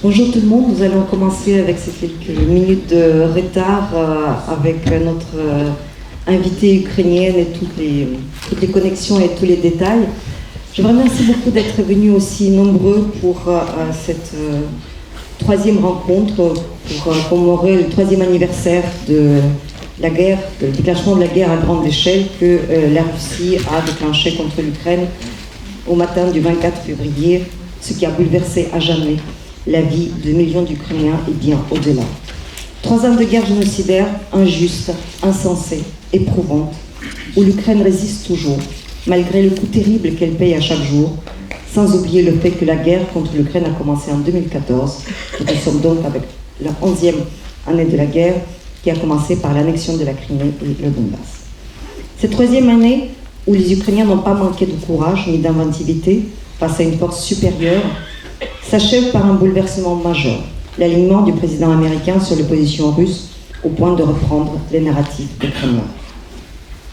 Bonjour tout le monde, nous allons commencer avec ces quelques minutes de retard avec notre invitée ukrainienne et toutes les connexions et tous les détails. Je vous remercie beaucoup d'être venus aussi nombreux pour cette troisième rencontre, pour commémorer le troisième anniversaire de la guerre, le déclenchement de la guerre à grande échelle que la Russie a déclenché contre l'Ukraine au matin du 24 février, ce qui a bouleversé à jamais la vie de millions d'Ukrainiens et bien au-delà. 3 ans de guerre génocidaire, injuste, insensée, éprouvante, où l'Ukraine résiste toujours, malgré le coût terrible qu'elle paye à chaque jour, sans oublier le fait que la guerre contre l'Ukraine a commencé en 2014, et nous sommes donc avec la 11e année de la guerre, qui a commencé par l'annexion de la Crimée et le Donbass. Cette 3e année, où les Ukrainiens n'ont pas manqué de courage ni d'inventivité face à une force supérieure, s'achève par un bouleversement majeur, l'alignement du président américain sur les positions russes au point de reprendre les narratifs du Kremlin.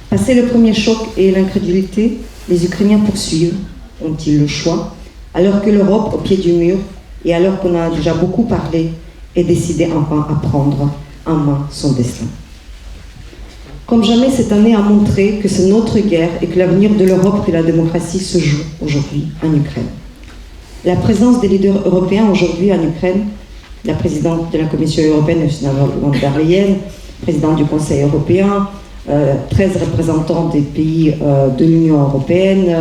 Passé le premier choc et l'incrédulité, les Ukrainiens poursuivent, ont-ils le choix, alors que l'Europe, au pied du mur, et alors qu'on a déjà beaucoup parlé, est décidée enfin à prendre en main son destin. Comme jamais, cette année a montré que c'est notre guerre et que l'avenir de l'Europe et de la démocratie se joue aujourd'hui en Ukraine. La présence des leaders européens aujourd'hui en Ukraine, la présidente de la Commission européenne, Ursula von der Leyen, présidente du Conseil européen, 13 représentants des pays de l'Union européenne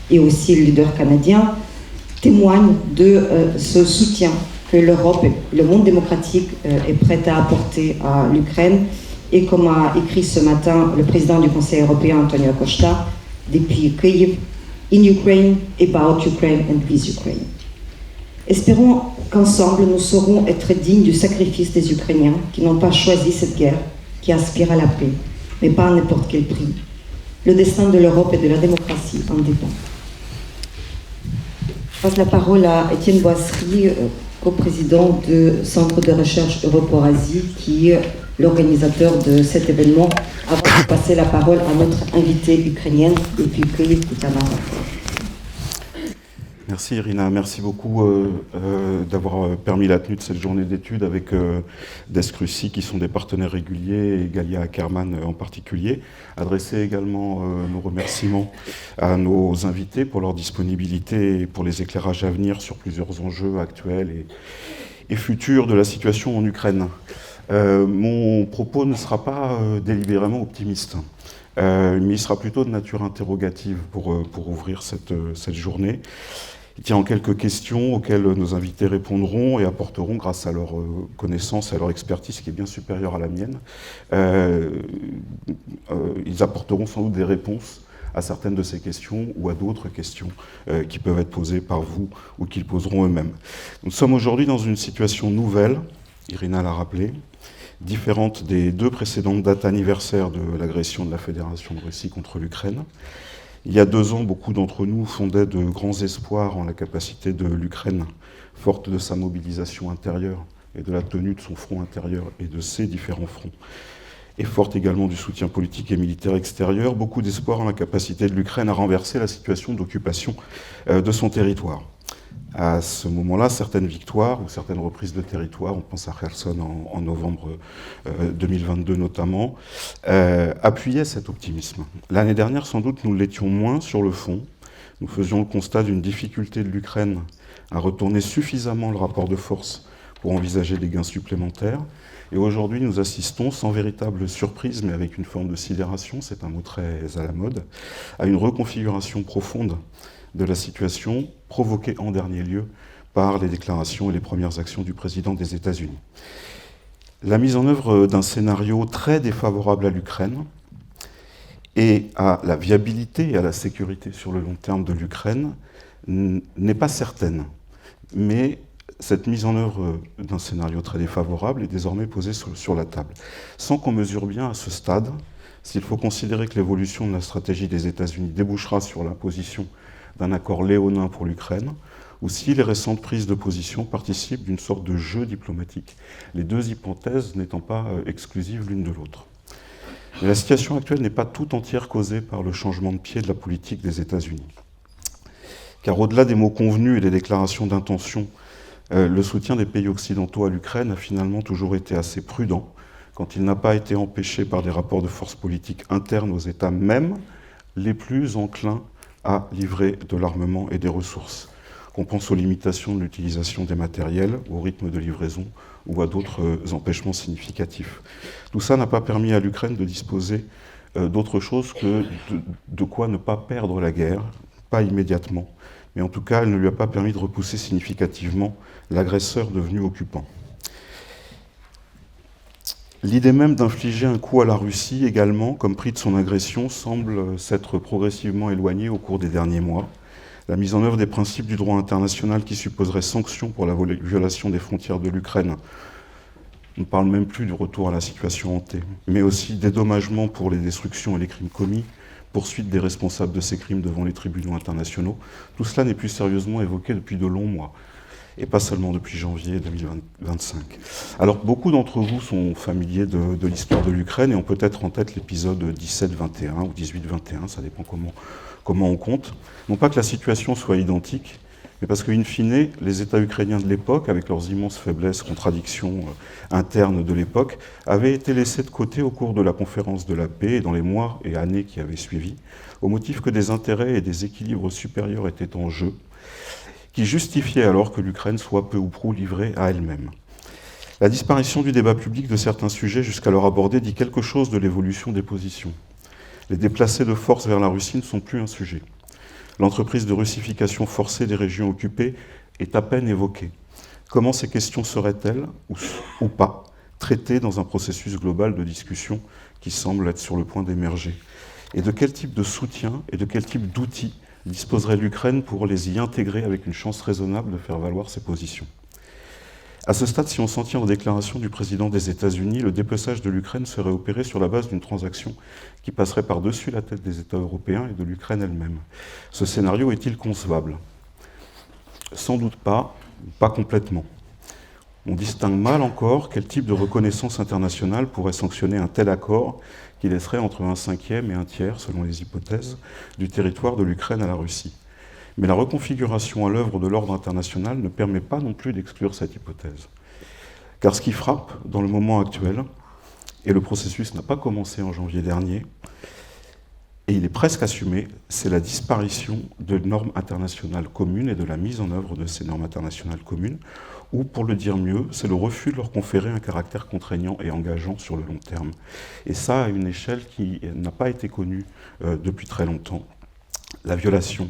et aussi le leader canadien, témoignent de ce soutien que l'Europe et le monde démocratique est prêt à apporter à l'Ukraine. Et comme a écrit ce matin le président du Conseil européen, Antonio Costa, depuis Kyiv, In Ukraine, about Ukraine and with Ukraine. Espérons qu'ensemble nous saurons être dignes du sacrifice des Ukrainiens qui n'ont pas choisi cette guerre, qui aspirent à la paix, mais pas à n'importe quel prix. Le destin de l'Europe et de la démocratie en dépend. Je passe la parole à Étienne Boisserie, coprésident du Centre de recherche Europe-Eurasie, qui est l'organisateur de cet événement, avant de passer la parole à notre invitée ukrainienne depuis Kyiv, Tamara. Merci Irina, merci beaucoup d'avoir permis la tenue de cette journée d'études avec Desk Russie qui sont des partenaires réguliers et Galia Ackerman en particulier. Adresser également nos remerciements à nos invités pour leur disponibilité et pour les éclairages à venir sur plusieurs enjeux actuels et futurs de la situation en Ukraine. Mon propos ne sera pas délibérément optimiste, mais il sera plutôt de nature interrogative pour ouvrir cette journée. Il tient en quelques questions auxquelles nos invités répondront et apporteront, grâce à leur connaissance et à leur expertise qui est bien supérieure à la mienne, ils apporteront sans doute des réponses à certaines de ces questions ou à d'autres questions qui peuvent être posées par vous ou qu'ils poseront eux-mêmes. Nous sommes aujourd'hui dans une situation nouvelle, Irina l'a rappelé, différente des 2 précédentes dates anniversaires de l'agression de la Fédération de Russie contre l'Ukraine. Il y a 2 ans, beaucoup d'entre nous fondaient de grands espoirs en la capacité de l'Ukraine, forte de sa mobilisation intérieure et de la tenue de son front intérieur et de ses différents fronts, et forte également du soutien politique et militaire extérieur, beaucoup d'espoir en la capacité de l'Ukraine à renverser la situation d'occupation de son territoire. À ce moment-là, certaines victoires ou certaines reprises de territoire, on pense à Kherson en novembre 2022 notamment, appuyaient cet optimisme. L'année dernière, sans doute, nous l'étions moins sur le fond. Nous faisions le constat d'une difficulté de l'Ukraine à retourner suffisamment le rapport de force pour envisager des gains supplémentaires. Et aujourd'hui, nous assistons, sans véritable surprise, mais avec une forme de sidération, c'est un mot très à la mode, à une reconfiguration profonde de la situation provoquée en dernier lieu par les déclarations et les premières actions du président des États-Unis. La mise en œuvre d'un scénario très défavorable à l'Ukraine et à la viabilité et à la sécurité sur le long terme de l'Ukraine n'est pas certaine, mais cette mise en œuvre d'un scénario très défavorable est désormais posée sur la table, sans qu'on mesure bien à ce stade s'il faut considérer que l'évolution de la stratégie des États-Unis débouchera sur l'imposition d'un accord léonin pour l'Ukraine, ou si les récentes prises de position participent d'une sorte de jeu diplomatique, les 2 hypothèses n'étant pas exclusives l'une de l'autre. Mais la situation actuelle n'est pas tout entière causée par le changement de pied de la politique des États-Unis. Car au-delà des mots convenus et des déclarations d'intention le soutien des pays occidentaux à l'Ukraine a finalement toujours été assez prudent, quand il n'a pas été empêché par des rapports de force politique internes aux États même les plus enclins à livrer de l'armement et des ressources. Qu'on pense aux limitations de l'utilisation des matériels, au rythme de livraison ou à d'autres empêchements significatifs. Tout ça n'a pas permis à l'Ukraine de disposer d'autre chose que de quoi ne pas perdre la guerre, pas immédiatement, mais en tout cas, elle ne lui a pas permis de repousser significativement l'agresseur devenu occupant. L'idée même d'infliger un coup à la Russie également, comme prix de son agression, semble s'être progressivement éloignée au cours des derniers mois. La mise en œuvre des principes du droit international qui supposerait sanctions pour la violation des frontières de l'Ukraine, on ne parle même plus du retour à la situation hantée, mais aussi dédommagement pour les destructions et les crimes commis, poursuite des responsables de ces crimes devant les tribunaux internationaux. Tout cela n'est plus sérieusement évoqué depuis de longs mois, et pas seulement depuis janvier 2025. Alors, beaucoup d'entre vous sont familiers de l'histoire de l'Ukraine et ont peut-être en tête l'épisode 17-21 ou 18-21, ça dépend comment on compte. Non pas que la situation soit identique, mais parce qu'in fine, les États ukrainiens de l'époque, avec leurs immenses faiblesses, contradictions internes de l'époque, avaient été laissés de côté au cours de la conférence de la paix et dans les mois et années qui avaient suivi, au motif que des intérêts et des équilibres supérieurs étaient en jeu, qui justifiaient alors que l'Ukraine soit peu ou prou livrée à elle-même. La disparition du débat public de certains sujets jusqu'alors abordés dit quelque chose de l'évolution des positions. Les déplacés de force vers la Russie ne sont plus un sujet. L'entreprise de russification forcée des régions occupées est à peine évoquée. Comment ces questions seraient-elles, ou pas, traitées dans un processus global de discussion qui semble être sur le point d'émerger? Et de quel type de soutien et de quel type d'outils disposerait l'Ukraine pour les y intégrer avec une chance raisonnable de faire valoir ses positions? À ce stade, si on s'en tient aux déclarations du président des États-Unis, le dépeçage de l'Ukraine serait opéré sur la base d'une transaction qui passerait par-dessus la tête des États européens et de l'Ukraine elle-même. Ce scénario est-il concevable? Sans doute pas complètement. On distingue mal encore quel type de reconnaissance internationale pourrait sanctionner un tel accord qui laisserait entre un cinquième et un tiers, selon les hypothèses, du territoire de l'Ukraine à la Russie. Mais la reconfiguration à l'œuvre de l'ordre international ne permet pas non plus d'exclure cette hypothèse. Car ce qui frappe dans le moment actuel, et le processus n'a pas commencé en janvier dernier, et il est presque assumé, c'est la disparition de normes internationales communes et de la mise en œuvre de ces normes internationales communes, ou pour le dire mieux, c'est le refus de leur conférer un caractère contraignant et engageant sur le long terme. Et ça à une échelle qui n'a pas été connue depuis très longtemps. La violation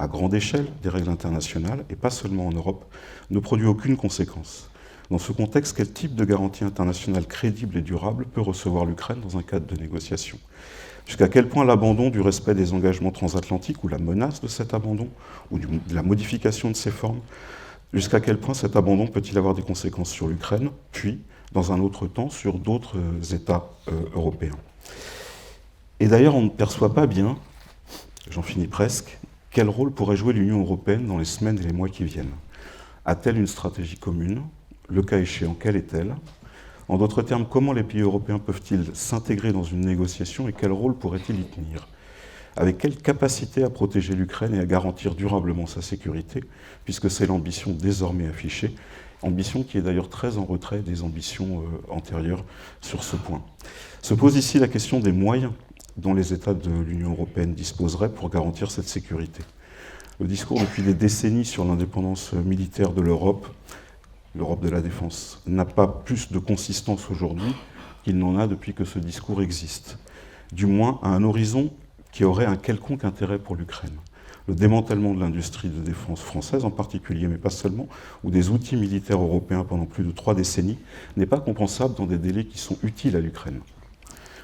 à grande échelle des règles internationales, et pas seulement en Europe, ne produit aucune conséquence. Dans ce contexte, quel type de garantie internationale crédible et durable peut recevoir l'Ukraine dans un cadre de négociation? Jusqu'à quel point l'abandon du respect des engagements transatlantiques, ou la menace de cet abandon, ou de la modification de ses formes, jusqu'à quel point cet abandon peut-il avoir des conséquences sur l'Ukraine, puis, dans un autre temps, sur d'autres États européens? Et d'ailleurs, on ne perçoit pas bien, j'en finis presque, quel rôle pourrait jouer l'Union européenne dans les semaines et les mois qui viennent? A-t-elle une stratégie commune? Le cas échéant, quelle est-elle? En d'autres termes, comment les pays européens peuvent-ils s'intégrer dans une négociation et quel rôle pourraient-ils y tenir? Avec quelle capacité à protéger l'Ukraine et à garantir durablement sa sécurité, puisque c'est l'ambition désormais affichée, ambition qui est d'ailleurs très en retrait des ambitions antérieures sur ce point. Se pose ici la question des moyens dont les États de l'Union européenne disposeraient pour garantir cette sécurité. Le discours depuis des décennies sur l'indépendance militaire de l'Europe de la défense, n'a pas plus de consistance aujourd'hui qu'il n'en a depuis que ce discours existe. Du moins à un horizon qui aurait un quelconque intérêt pour l'Ukraine. Le démantèlement de l'industrie de défense française en particulier, mais pas seulement, ou des outils militaires européens pendant plus de 3 décennies, n'est pas compensable dans des délais qui sont utiles à l'Ukraine.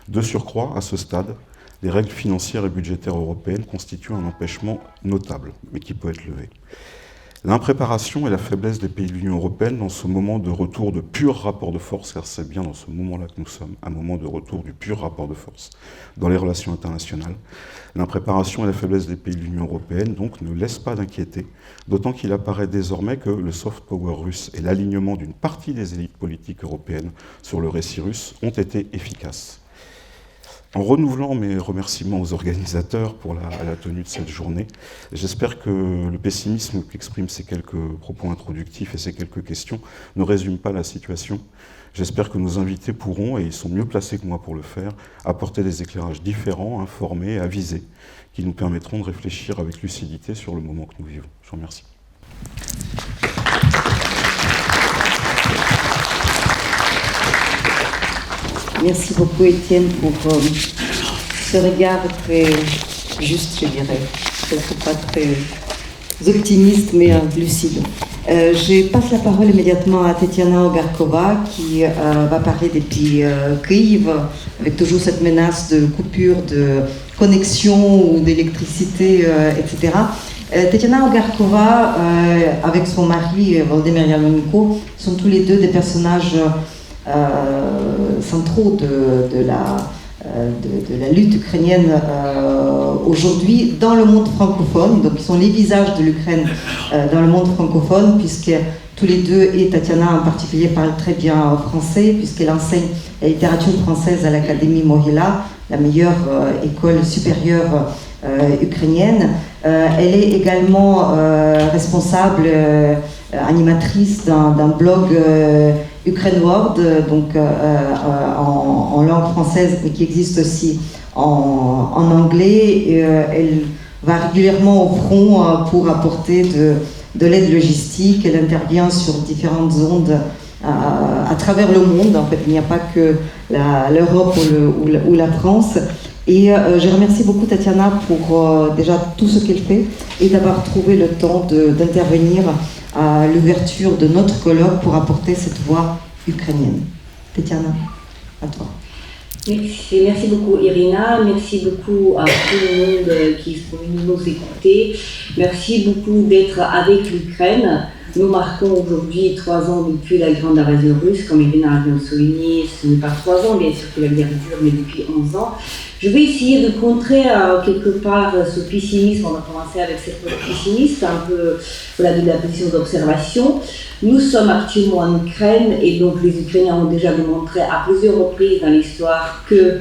De surcroît, à ce stade, les règles financières et budgétaires européennes constituent un empêchement notable, mais qui peut être levé. L'impréparation et la faiblesse des pays de l'Union européenne dans ce moment de retour de pur rapport de force, car c'est bien dans ce moment-là que nous sommes, un moment de retour du pur rapport de force dans les relations internationales. L'impréparation et la faiblesse des pays de l'Union européenne, donc, ne laissent pas d'inquiéter, d'autant qu'il apparaît désormais que le soft power russe et l'alignement d'une partie des élites politiques européennes sur le récit russe ont été efficaces. En renouvelant mes remerciements aux organisateurs pour la tenue de cette journée, j'espère que le pessimisme qu'expriment ces quelques propos introductifs et ces quelques questions ne résume pas la situation. J'espère que nos invités pourront, et ils sont mieux placés que moi pour le faire, apporter des éclairages différents, informés, avisés, qui nous permettront de réfléchir avec lucidité sur le moment que nous vivons. Je vous remercie. Merci beaucoup Étienne pour ce regard très juste, je dirais. Peut-être pas très optimiste, mais lucide. Je passe la parole immédiatement à Tetiana Ogarkova qui va parler depuis Kyiv, avec toujours cette menace de coupure de connexion ou d'électricité, etc. Tetiana Ogarkova, avec son mari Volodymyr Yarmolenko, sont tous les deux des personnages centraux de la lutte ukrainienne aujourd'hui dans le monde francophone. Donc ils sont les visages de l'Ukraine dans le monde francophone, puisque tous les deux, et Tatiana en particulier parle très bien français, puisqu'elle enseigne la littérature française à l'Académie Mohila, la meilleure école supérieure ukrainienne. Elle est également responsable, animatrice d'un blog Ukraine World, donc en langue française, mais qui existe aussi en anglais. Et, elle va régulièrement au front pour apporter de l'aide logistique. Elle intervient sur différentes ondes à travers le monde. En fait, il n'y a pas que l'Europe ou la France. Et je remercie beaucoup Tatiana pour déjà tout ce qu'elle fait et d'avoir trouvé le temps d'intervenir à l'ouverture de notre colloque pour apporter cette voix ukrainienne. Tatiana, à toi. Merci beaucoup Irina, merci beaucoup à tout le monde qui sont venus nous écouter. Merci beaucoup d'être avec l'Ukraine. Nous marquons aujourd'hui 3 ans depuis la grande invasion russe, comme Irina vient de souligner, ce n'est pas 3 ans bien sûr que la guerre dure, mais depuis 11 ans. Je vais essayer de contrer quelque part ce pessimisme. On a commencé avec cette pessimisme, un peu voilà, de la position d'observation. Nous sommes actuellement en Ukraine et donc les Ukrainiens ont déjà démontré à plusieurs reprises dans l'histoire que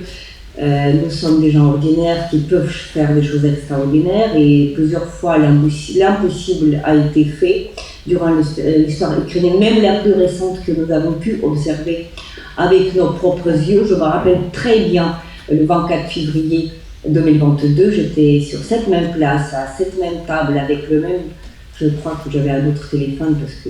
nous sommes des gens ordinaires qui peuvent faire des choses extraordinaires et plusieurs fois l'impossible a été fait durant l'histoire ukrainienne, même la plus récente que nous avons pu observer avec nos propres yeux. Je me rappelle très bien le 24 février 2022, j'étais sur cette même place, à cette même table, avec le même, je crois que j'avais un autre téléphone, parce que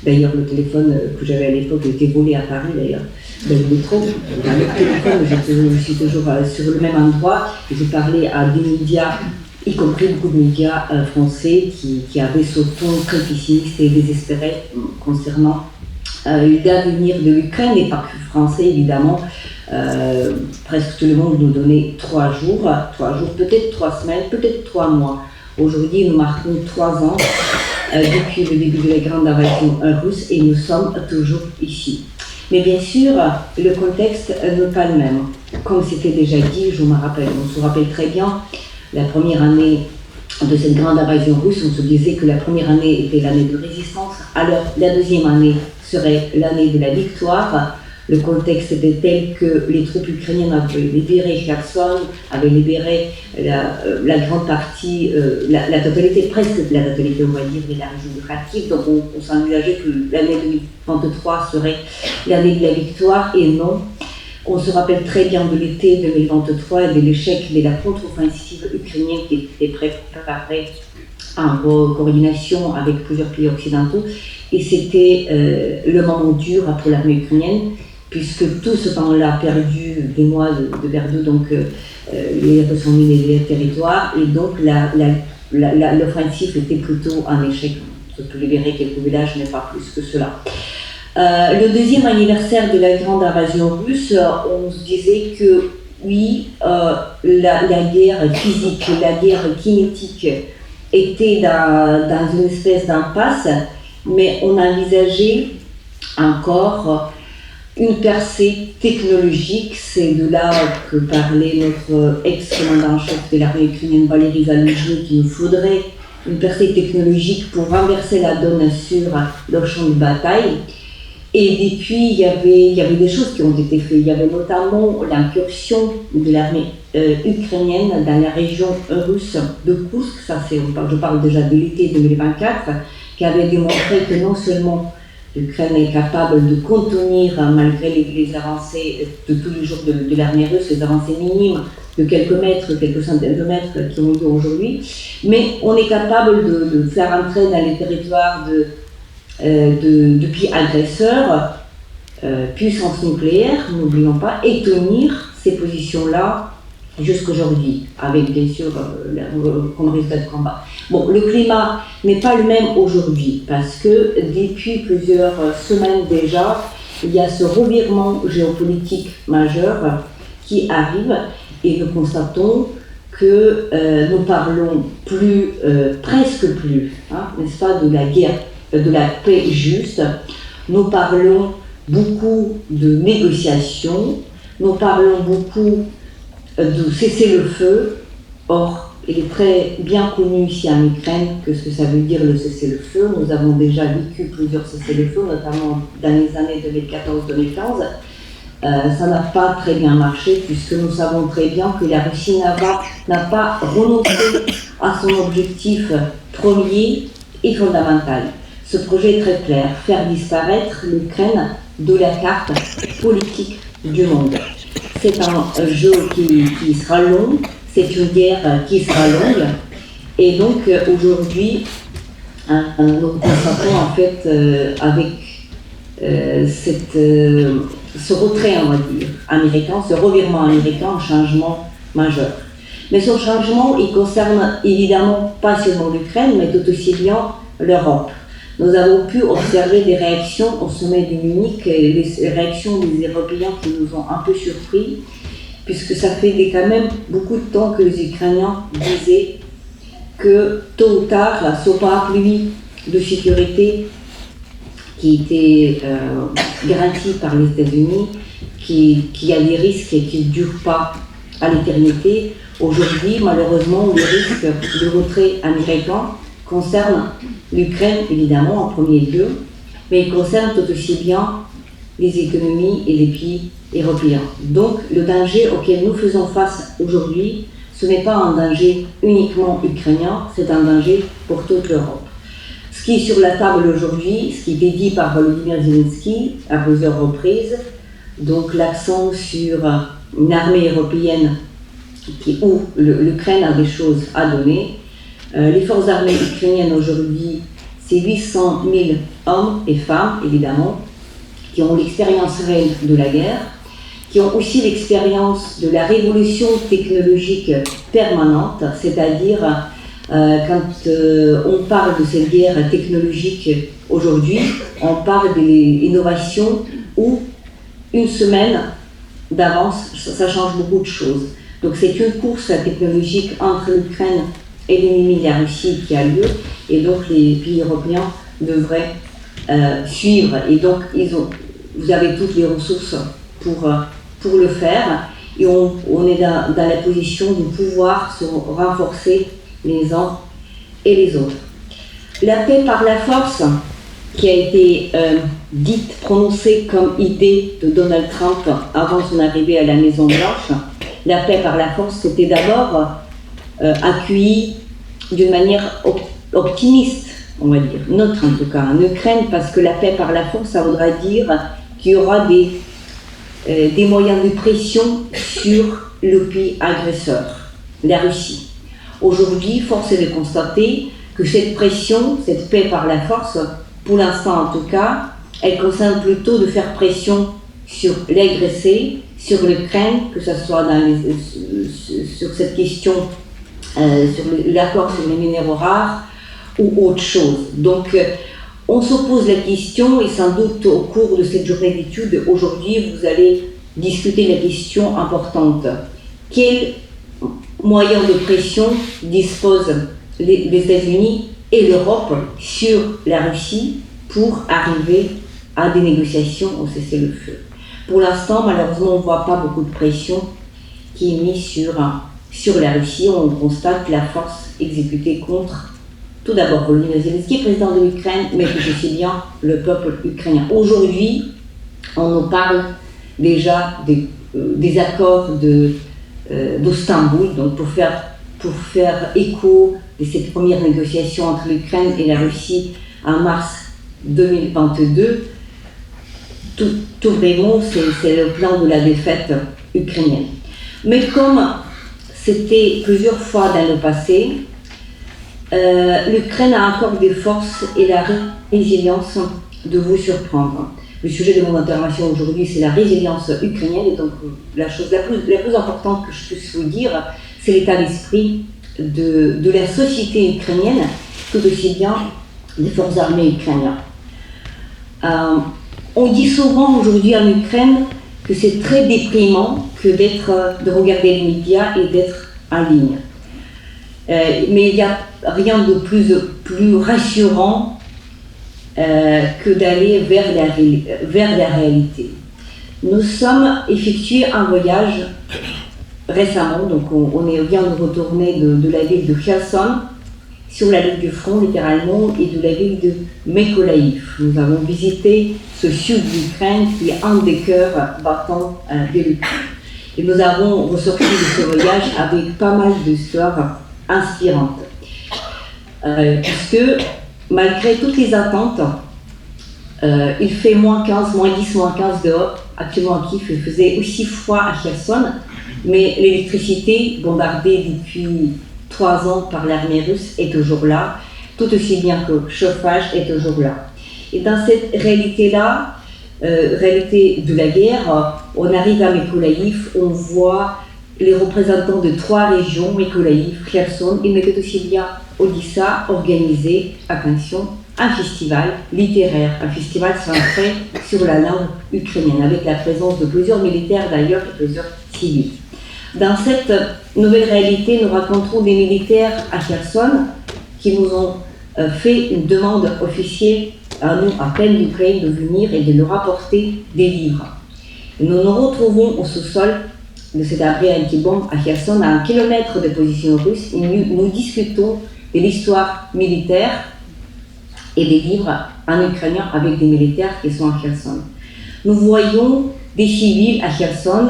d'ailleurs le téléphone que j'avais à l'époque était volé à Paris d'ailleurs, dans le métro, un autre téléphone, je suis toujours sur le même endroit, et je parlais à des médias, y compris beaucoup de médias français qui avaient ce ton très pessimiste et désespéré concernant l'avenir de l'Ukraine, et pas que français évidemment. Presque tout le monde nous donnait 3 jours, peut-être 3 semaines, peut-être 3 mois. Aujourd'hui, nous marquons 3 ans depuis le début de la grande invasion russe et nous sommes toujours ici. Mais bien sûr, le contexte n'est pas le même. Comme c'était déjà dit, on se rappelle très bien, la première année de cette grande invasion russe, on se disait que la première année était l'année de résistance, alors la deuxième année serait l'année de la victoire. Le contexte était tel que les troupes ukrainiennes avaient libéré Kherson, avaient libéré la grande partie, la totalité, presque la totalité, on va dire, de la région de Kharkiv. Donc on s'envisageait que l'année 2023 serait l'année de la victoire, et non. On se rappelle très bien de l'été 2023 et de l'échec de la contre-offensive ukrainienne qui était préparée en coordination avec plusieurs pays occidentaux. Et c'était le moment dur pour l'armée ukrainienne, puisque tout ce temps-là a perdu des mois de perdu, donc les Russes ont miné les territoires, et donc l'offensive était plutôt un échec. On peut libérer quelques villages, mais pas plus que cela. Le deuxième anniversaire de la grande invasion russe, on se disait que oui, la guerre physique, la guerre kinétique était dans une espèce d'impasse, mais on envisageait encore une percée technologique. C'est de là que parlait notre ex-commandant-chef de l'armée ukrainienne, Valéry Zaluzhny, qu'il nous faudrait une percée technologique pour renverser la donne sur le champ de bataille. Et depuis, il y avait des choses qui ont été faites. Il y avait notamment l'incursion de l'armée ukrainienne dans la région russe de Koursk, je parle déjà de l'été 2024, qui avait démontré que non seulement l'Ukraine est capable de contenir, malgré les avancées de tous les jours de l'armée russe, les avancées minimes de quelques mètres, quelques centaines de mètres qui ont lieu aujourd'hui, mais on est capable de faire entrer dans les territoires de pays agresseurs, puissance nucléaire, n'oublions pas, et tenir ces positions-là jusqu'aujourd'hui, avec bien sûr comme résultat de combat. Bon, le climat n'est pas le même aujourd'hui, parce que depuis plusieurs semaines déjà, il y a ce revirement géopolitique majeur qui arrive, et nous constatons que nous parlons plus, presque plus, n'est-ce pas, de la guerre, de la paix juste. Nous parlons beaucoup de négociations, nous parlons beaucoup de cessez-le-feu. Or, il est très bien connu ici en Ukraine que ce que ça veut dire le cessez-le-feu. Nous avons déjà vécu plusieurs cessez-le-feu, notamment dans les années 2014-2015. Ça n'a pas très bien marché, puisque nous savons très bien que la Russie n'a pas renoncé à son objectif premier et fondamental. Ce projet est très clair, faire disparaître l'Ukraine de la carte politique du monde. C'est un jeu qui sera long, c'est une guerre qui sera longue, et donc aujourd'hui, nous constatons en fait avec ce retrait, on va dire, américain, ce revirement américain, un changement majeur. Mais ce changement, il concerne évidemment pas seulement l'Ukraine, mais tout aussi bien l'Europe. Nous avons pu observer des réactions au sommet de Munich, les réactions des Européens qui nous ont un peu surpris, puisque ça fait quand même beaucoup de temps que les Ukrainiens disaient que tôt ou tard, ce parapluie de sécurité qui était garanti par les États-Unis, qui a des risques et qui ne durent pas à l'éternité. Aujourd'hui, malheureusement, les risques de retrait américain concernent l'Ukraine, évidemment, en premier lieu, mais ils concernent tout aussi bien les économies et les pays européens. Donc, le danger auquel nous faisons face aujourd'hui, ce n'est pas un danger uniquement ukrainien, c'est un danger pour toute l'Europe. Ce qui est sur la table aujourd'hui, ce qui est dit par Volodymyr Zelensky à plusieurs reprises, donc l'accent sur une armée européenne où l'Ukraine a des choses à donner. Les forces armées ukrainiennes aujourd'hui, c'est 800 000 hommes et femmes, évidemment, qui ont l'expérience réelle de la guerre, qui ont aussi l'expérience de la révolution technologique permanente, c'est-à-dire quand on parle de cette guerre technologique aujourd'hui, on parle des innovations où une semaine d'avance, ça change beaucoup de choses. Donc c'est une course technologique entre l'Ukraine et l'ennemi de la Russie qui a lieu, et donc les pays européens devraient suivre. Et donc vous avez toutes les ressources pour le faire, et on est dans la position de pouvoir se renforcer les uns et les autres. La paix par la force, qui a été prononcée comme idée de Donald Trump avant son arrivée à la Maison-Blanche, la paix par la force, c'était d'abord accueilli d'une manière optimiste, on va dire, neutre en tout cas, en Ukraine, parce que la paix par la force, ça voudra dire qu'il y aura des moyens de pression sur le pays agresseur, la Russie. Aujourd'hui, force est de constater que cette pression, cette paix par la force, pour l'instant en tout cas, elle concerne plutôt de faire pression sur l'agressé, sur l'Ukraine, que ce soit sur cette question, sur l'accord sur les minéraux rares ou autre chose. Donc, on se pose la question, et sans doute au cours de cette journée d'études, aujourd'hui, vous allez discuter la question importante. Quels moyens de pression disposent les États-Unis et l'Europe sur la Russie pour arriver à des négociations au cessez-le-feu? Pour l'instant, malheureusement, on ne voit pas beaucoup de pression qui est mise sur la Russie. On constate la force exécutée contre tout d'abord Volodymyr Zelensky, président de l'Ukraine, mais tout aussi bien le peuple ukrainien. Aujourd'hui, on nous parle déjà des accords d'Istanbul, donc pour faire écho de cette première négociation entre l'Ukraine et la Russie en mars 2022. Tout vraiment, c'est le plan de la défaite ukrainienne. Mais comme c'était plusieurs fois dans le passé, l'Ukraine a encore des forces et la résilience de vous surprendre. Le sujet de mon intervention aujourd'hui, c'est la résilience ukrainienne, et donc la chose la plus importante que je puisse vous dire, c'est l'état d'esprit de la société ukrainienne, tout aussi bien des forces armées ukrainiennes. On dit souvent aujourd'hui en Ukraine que c'est très déprimant de regarder les médias et d'être en ligne. Mais il n'y a rien de plus rassurant que d'aller vers la réalité. Nous sommes effectué un voyage récemment, donc on vient de retourner de la ville de Kherson, sur la ligne du front littéralement, et de la ville de Mykolaiv. Nous avons visité ce sud de l'Ukraine qui est un des cœurs battants de l'Ukraine. Et nous avons ressorti de ce voyage avec pas mal d'histoires inspirantes. Puisque malgré toutes les attentes, il fait moins 15, moins 10, moins 15 dehors. Actuellement à Kiev, il faisait aussi froid à Kherson, mais l'électricité, bombardée depuis 3 ans par l'armée russe, est toujours là, tout aussi bien que le chauffage est toujours là. Et dans cette réalité-là, réalité de la guerre, on arrive à Mykolaiv, on voit les représentants de 3 régions, Mykolaiv, Kherson, et mais tout aussi bien Odessa, organiser, attention, un festival littéraire, un festival centré sur la langue ukrainienne, avec la présence de plusieurs militaires d'ailleurs et plusieurs civils. Dans cette nouvelle réalité, nous rencontrons des militaires à Kherson qui nous ont fait une demande officielle à nous, à peine d'Ukraine, de venir et de leur apporter des livres. Et nous nous retrouvons au sous-sol de cet abri anti-bombe à Kherson, à 1 kilomètre des positions russes, et nous discutons de l'histoire militaire et des livres en ukrainien avec des militaires qui sont à Kherson. Nous voyons des civils à Kherson.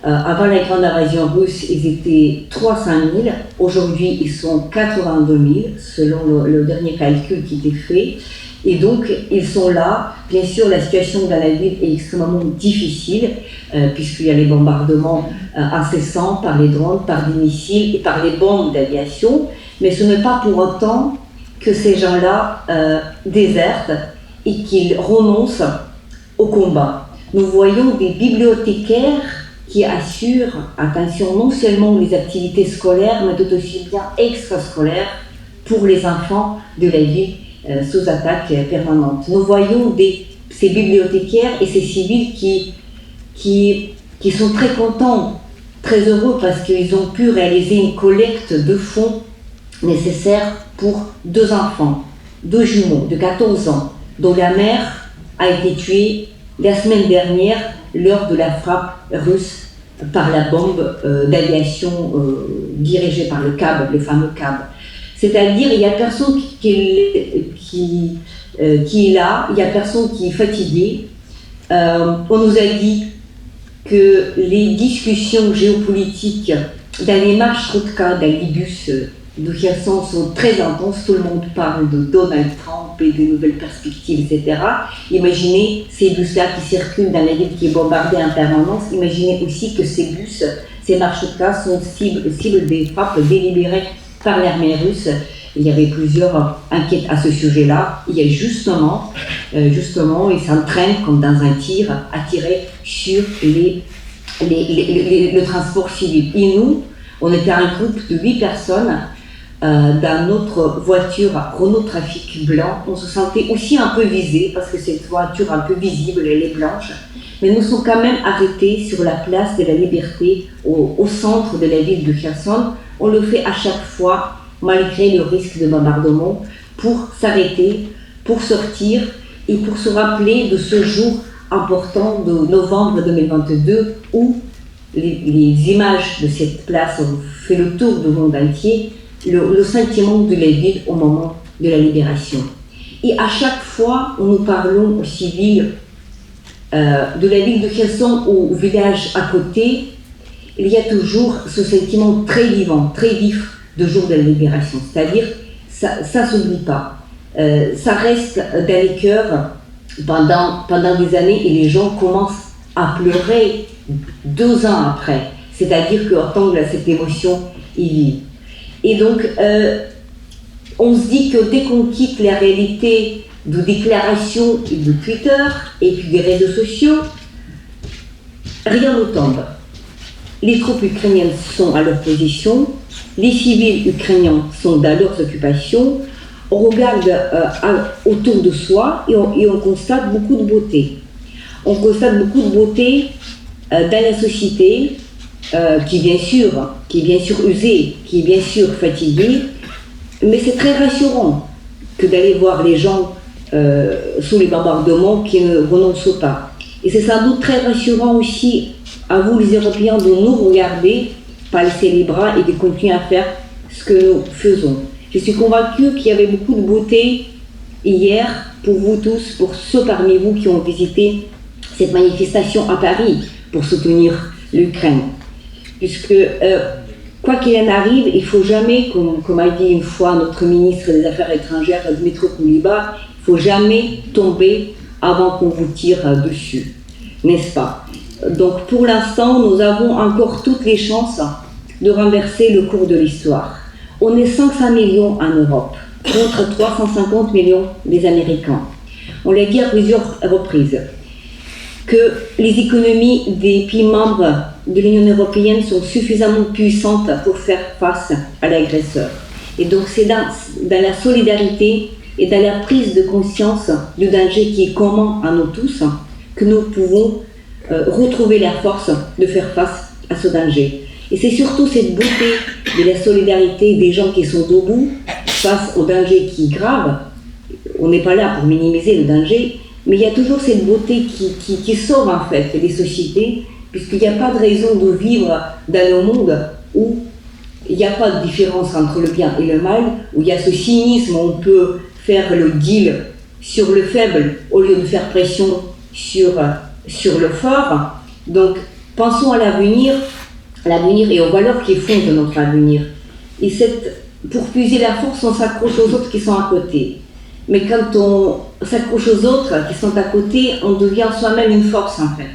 Avant la grande invasion russe, ils étaient 300 000. Aujourd'hui, ils sont 82 000, selon le dernier calcul qui était fait. Et donc, ils sont là. Bien sûr, la situation dans la ville est extrêmement difficile, puisqu'il y a les bombardements incessants par les drones, par des missiles et par les bombes d'aviation. Mais ce n'est pas pour autant que ces gens-là désertent et qu'ils renoncent au combat. Nous voyons des bibliothécaires qui assurent, attention, non seulement les activités scolaires, mais tout aussi bien extrascolaires pour les enfants de la ville sous attaque permanente. Nous voyons ces bibliothécaires et ces civils qui sont très contents, très heureux parce qu'ils ont pu réaliser une collecte de fonds nécessaires pour 2 enfants, 2 jumeaux de 14 ans, dont la mère a été tuée la semaine dernière lors de la frappe russe par la bombe d'aviation dirigée par le CAB, le fameux CAB. C'est-à-dire, il n'y a personne qui est là, il n'y a personne qui est fatigué. On nous a dit que les discussions géopolitiques dans les marchrutka, dans les bus de Kherson sont très intenses. Tout le monde parle de Donald Trump et de nouvelles perspectives, etc. Imaginez ces bus-là qui circulent dans la ville qui est bombardée en permanence. Imaginez aussi que ces bus, ces marchrukas sont cibles des frappes délibérées par l'armée russe. Il y avait plusieurs enquêtes à ce sujet-là. Il y a justement, ils s'entraînent comme dans un tir à tirer sur le transport civil. Et nous, on était un groupe de 8 personnes dans notre voiture Renault Trafic blanc. On se sentait aussi un peu visés parce que cette voiture un peu visible, elle est blanche. Mais nous sommes quand même arrêtés sur la place de la Liberté, au centre de la ville de Kherson. On le fait à chaque fois, malgré le risque de bombardement, pour s'arrêter, pour sortir et pour se rappeler de ce jour important de novembre 2022 où les images de cette place ont fait le tour du monde entier, le sentiment de la ville au moment de la libération. Et à chaque fois où nous parlons aux civils de la ville de Kherson ou au village à côté, il y a toujours ce sentiment très vivant, très vif de jour de la libération. C'est-à-dire, ça ne s'oublie pas. Ça reste dans les cœurs pendant des années et les gens commencent à pleurer 2 ans après. C'est-à-dire qu'autant que cette émotion y vit. Et donc, on se dit que dès qu'on quitte la réalité de déclarations et de Twitter et puis des réseaux sociaux, rien ne tombe. Les troupes ukrainiennes sont à leur position, les civils ukrainiens sont dans leurs occupations, on regarde autour de soi et on constate beaucoup de beauté. On constate beaucoup de beauté dans la société qui est bien sûr usée, qui est bien sûr fatiguée, mais c'est très rassurant que d'aller voir les gens sous les bombardements qui ne renoncent pas. Et c'est sans doute très rassurant aussi à vous les Européens de nous regarder, pas laisser les bras et de continuer à faire ce que nous faisons. Je suis convaincue qu'il y avait beaucoup de beauté hier pour vous tous, pour ceux parmi vous qui ont visité cette manifestation à Paris pour soutenir l'Ukraine. Puisque, quoi qu'il en arrive, il ne faut jamais, comme a dit une fois notre ministre des Affaires étrangères, Dmytro Kuleba, il ne faut jamais tomber avant qu'on vous tire dessus, n'est-ce pas? Donc pour l'instant, nous avons encore toutes les chances de renverser le cours de l'histoire. On est 500 millions en Europe, contre 350 millions des Américains. On l'a dit à plusieurs reprises, que les économies des pays membres de l'Union européenne sont suffisamment puissantes pour faire face à l'agresseur. Et donc c'est dans la solidarité et dans la prise de conscience du danger qui est commun à nous tous que nous pouvons retrouver la force de faire face à ce danger. Et c'est surtout cette beauté de la solidarité des gens qui sont debout face au danger qui est grave. On n'est pas là pour minimiser le danger, mais il y a toujours cette beauté qui sauve en fait les sociétés, puisqu'il n'y a pas de raison de vivre dans un monde où il n'y a pas de différence entre le bien et le mal, où il y a ce cynisme où on peut faire le deal sur le faible au lieu de faire pression sur le fort. Donc pensons à l'avenir et aux valeurs qui fondent notre avenir. Et pour puiser la force, on s'accroche aux autres qui sont à côté. Mais quand on s'accroche aux autres qui sont à côté, on devient soi-même une force en fait.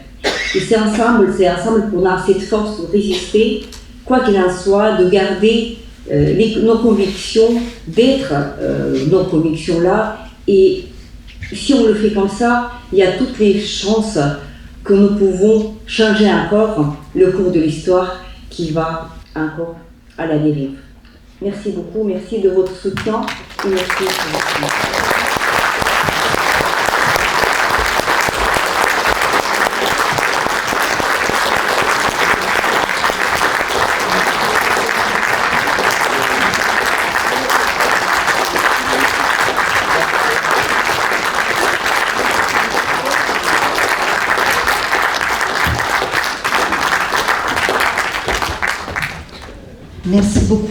Et c'est ensemble qu'on a cette force de résister, quoi qu'il en soit, de garder nos convictions, d'être nos convictions-là. Et si on le fait comme ça, il y a toutes les chances que nous pouvons changer encore le cours de l'histoire qui va encore à la dérive. Merci beaucoup, merci de votre soutien et merci pour votre temps.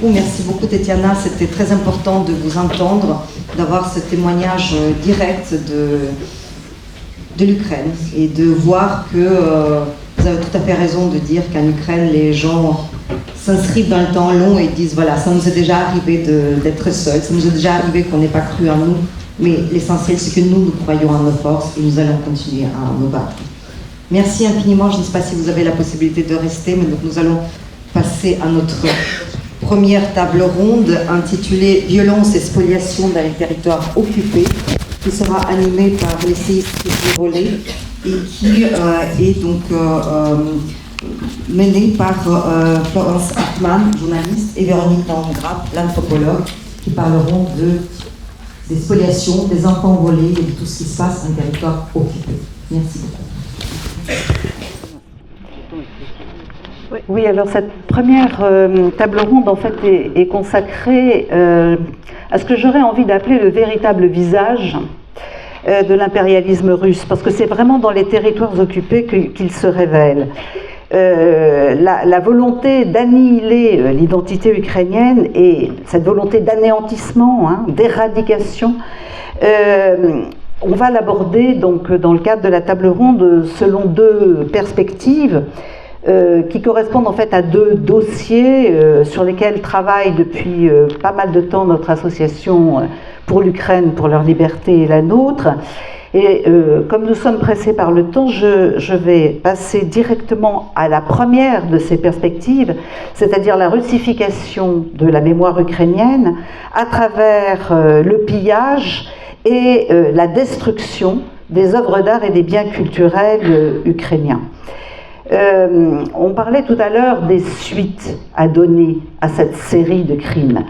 Merci beaucoup Tetiana, c'était très important de vous entendre, d'avoir ce témoignage direct de l'Ukraine et de voir que vous avez tout à fait raison de dire qu'en Ukraine les gens s'inscrivent dans le temps long et disent voilà, ça nous est déjà arrivé d'être seuls, ça nous est déjà arrivé qu'on n'ait pas cru en nous, mais l'essentiel c'est que nous croyons en nos forces et nous allons continuer à nous battre. Merci infiniment, je ne sais pas si vous avez la possibilité de rester, mais donc nous allons passer à notre première table ronde intitulée « Violence et spoliation dans les territoires occupés » qui sera animée par l'essayiste Rollet et qui est donc menée par Florence Hartmann, journaliste, et Véronique Landgraf, l'anthropologue, qui parleront des spoliations, des enfants volés et de tout ce qui se passe en territoire occupé. Merci beaucoup. Oui, alors cette première table ronde en fait est consacrée à ce que j'aurais envie d'appeler le véritable visage de l'impérialisme russe, parce que c'est vraiment dans les territoires occupés qu'il se révèle. la volonté d'annihiler l'identité ukrainienne et cette volonté d'anéantissement, d'éradication, on va l'aborder donc dans le cadre de la table ronde selon deux perspectives qui correspondent en fait à deux dossiers sur lesquels travaille depuis pas mal de temps notre association pour l'Ukraine, pour leur liberté et la nôtre. Et comme nous sommes pressés par le temps, je vais passer directement à la première de ces perspectives, c'est-à-dire la russification de la mémoire ukrainienne à travers le pillage et la destruction des œuvres d'art et des biens culturels ukrainiens. On parlait tout à l'heure des suites à donner à cette série de crimes.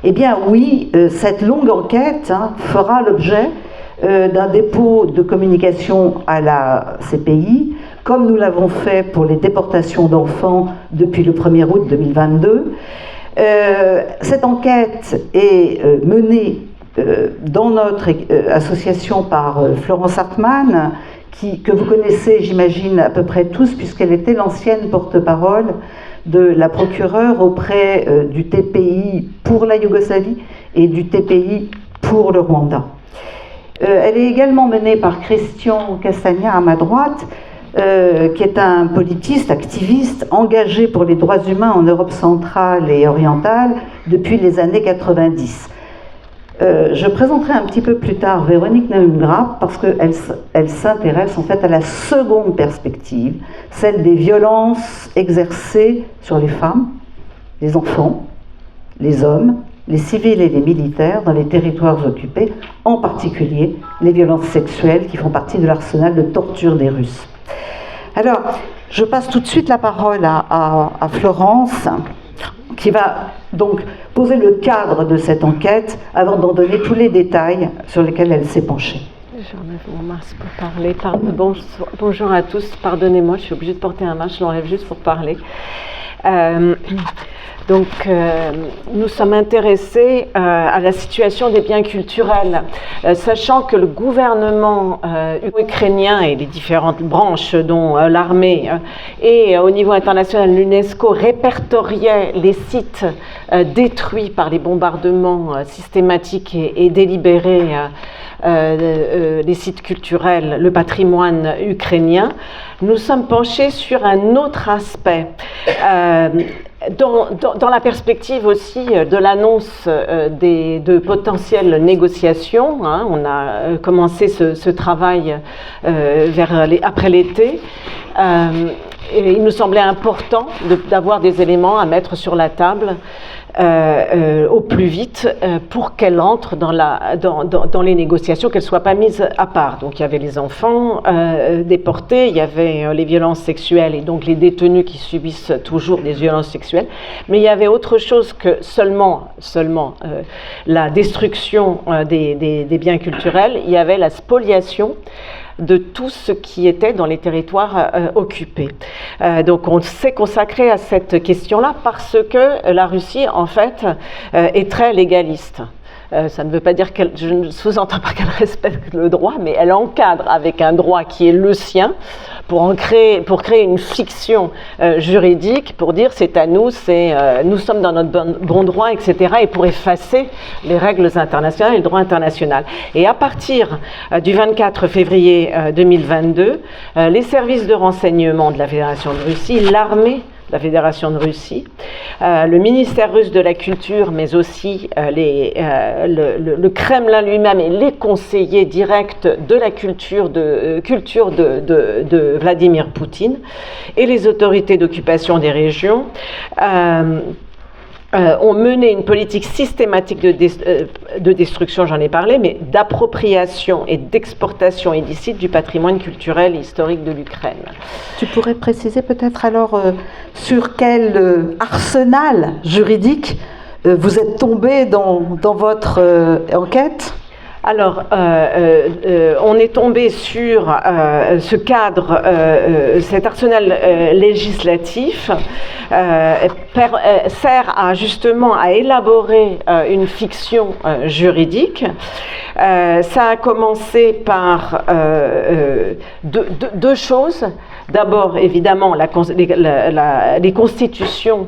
Eh bien oui, cette longue enquête fera l'objet d'un dépôt de communication à la CPI, comme nous l'avons fait pour les déportations d'enfants depuis le 1er août 2022. Cette enquête est menée dans notre association par Florence Hartmann, que vous connaissez, j'imagine, à peu près tous, puisqu'elle était l'ancienne porte-parole de la procureure auprès du TPI pour la Yougoslavie et du TPI pour le Rwanda. Elle est également menée par Christian Castagna à ma droite, qui est un politiste, activiste, engagé pour les droits humains en Europe centrale et orientale depuis les années 90. Je présenterai un petit peu plus tard Véronique Naumgrab parce qu'elle s'intéresse en fait à la seconde perspective, celle des violences exercées sur les femmes, les enfants, les hommes, les civils et les militaires dans les territoires occupés, en particulier les violences sexuelles qui font partie de l'arsenal de torture des Russes. Alors, je passe tout de suite la parole à Florence, qui va donc poser le cadre de cette enquête avant d'en donner tous les détails sur lesquels elle s'est penchée. J'enlève mon masque pour parler. Bonjour à tous, pardonnez-moi, je suis obligée de porter un masque, je l'enlève juste pour parler. Nous sommes intéressés à la situation des biens culturels, sachant que le gouvernement ukrainien et les différentes branches, dont l'armée et au niveau international l'UNESCO, répertoriaient les sites détruits par les bombardements systématiques et délibérés, les sites culturels, le patrimoine ukrainien. Nous sommes penchés sur un autre aspect. Dans la perspective aussi de l'annonce de potentielles négociations, on a commencé ce travail après l'été, et il nous semblait important d'avoir des éléments à mettre sur la table au plus vite pour qu'elle entre dans les négociations, qu'elle ne soit pas mise à part. Donc il y avait les enfants déportés, il y avait les violences sexuelles et donc les détenus qui subissent toujours des violences sexuelles, mais il y avait autre chose que seulement la destruction des biens culturels, il y avait la spoliation de tout ce qui était dans les territoires occupés. Donc on s'est consacré à cette question-là parce que la Russie, en fait, est très légaliste. Ça ne veut pas dire je ne sous-entends pas qu'elle respecte le droit, mais elle encadre avec un droit qui est le sien pour créer une fiction juridique, pour dire c'est à nous, nous sommes dans notre bon droit, etc., et pour effacer les règles internationales et le droit international. Et à partir du 24 février 2022, les services de renseignement de la Fédération de Russie, l'armée la Fédération de Russie, le ministère russe de la Culture, mais aussi le Kremlin lui-même et les conseillers directs de la culture de Vladimir Poutine et les autorités d'occupation des régions ont mené une politique systématique de destruction, j'en ai parlé, mais d'appropriation et d'exportation illicite du patrimoine culturel et historique de l'Ukraine. Tu pourrais préciser peut-être alors sur quel arsenal juridique vous êtes tombé dans votre enquête ? Alors, on est tombé sur ce cadre, cet arsenal législatif sert justement à élaborer une fiction juridique. Ça a commencé par deux choses. D'abord, évidemment, les constitutions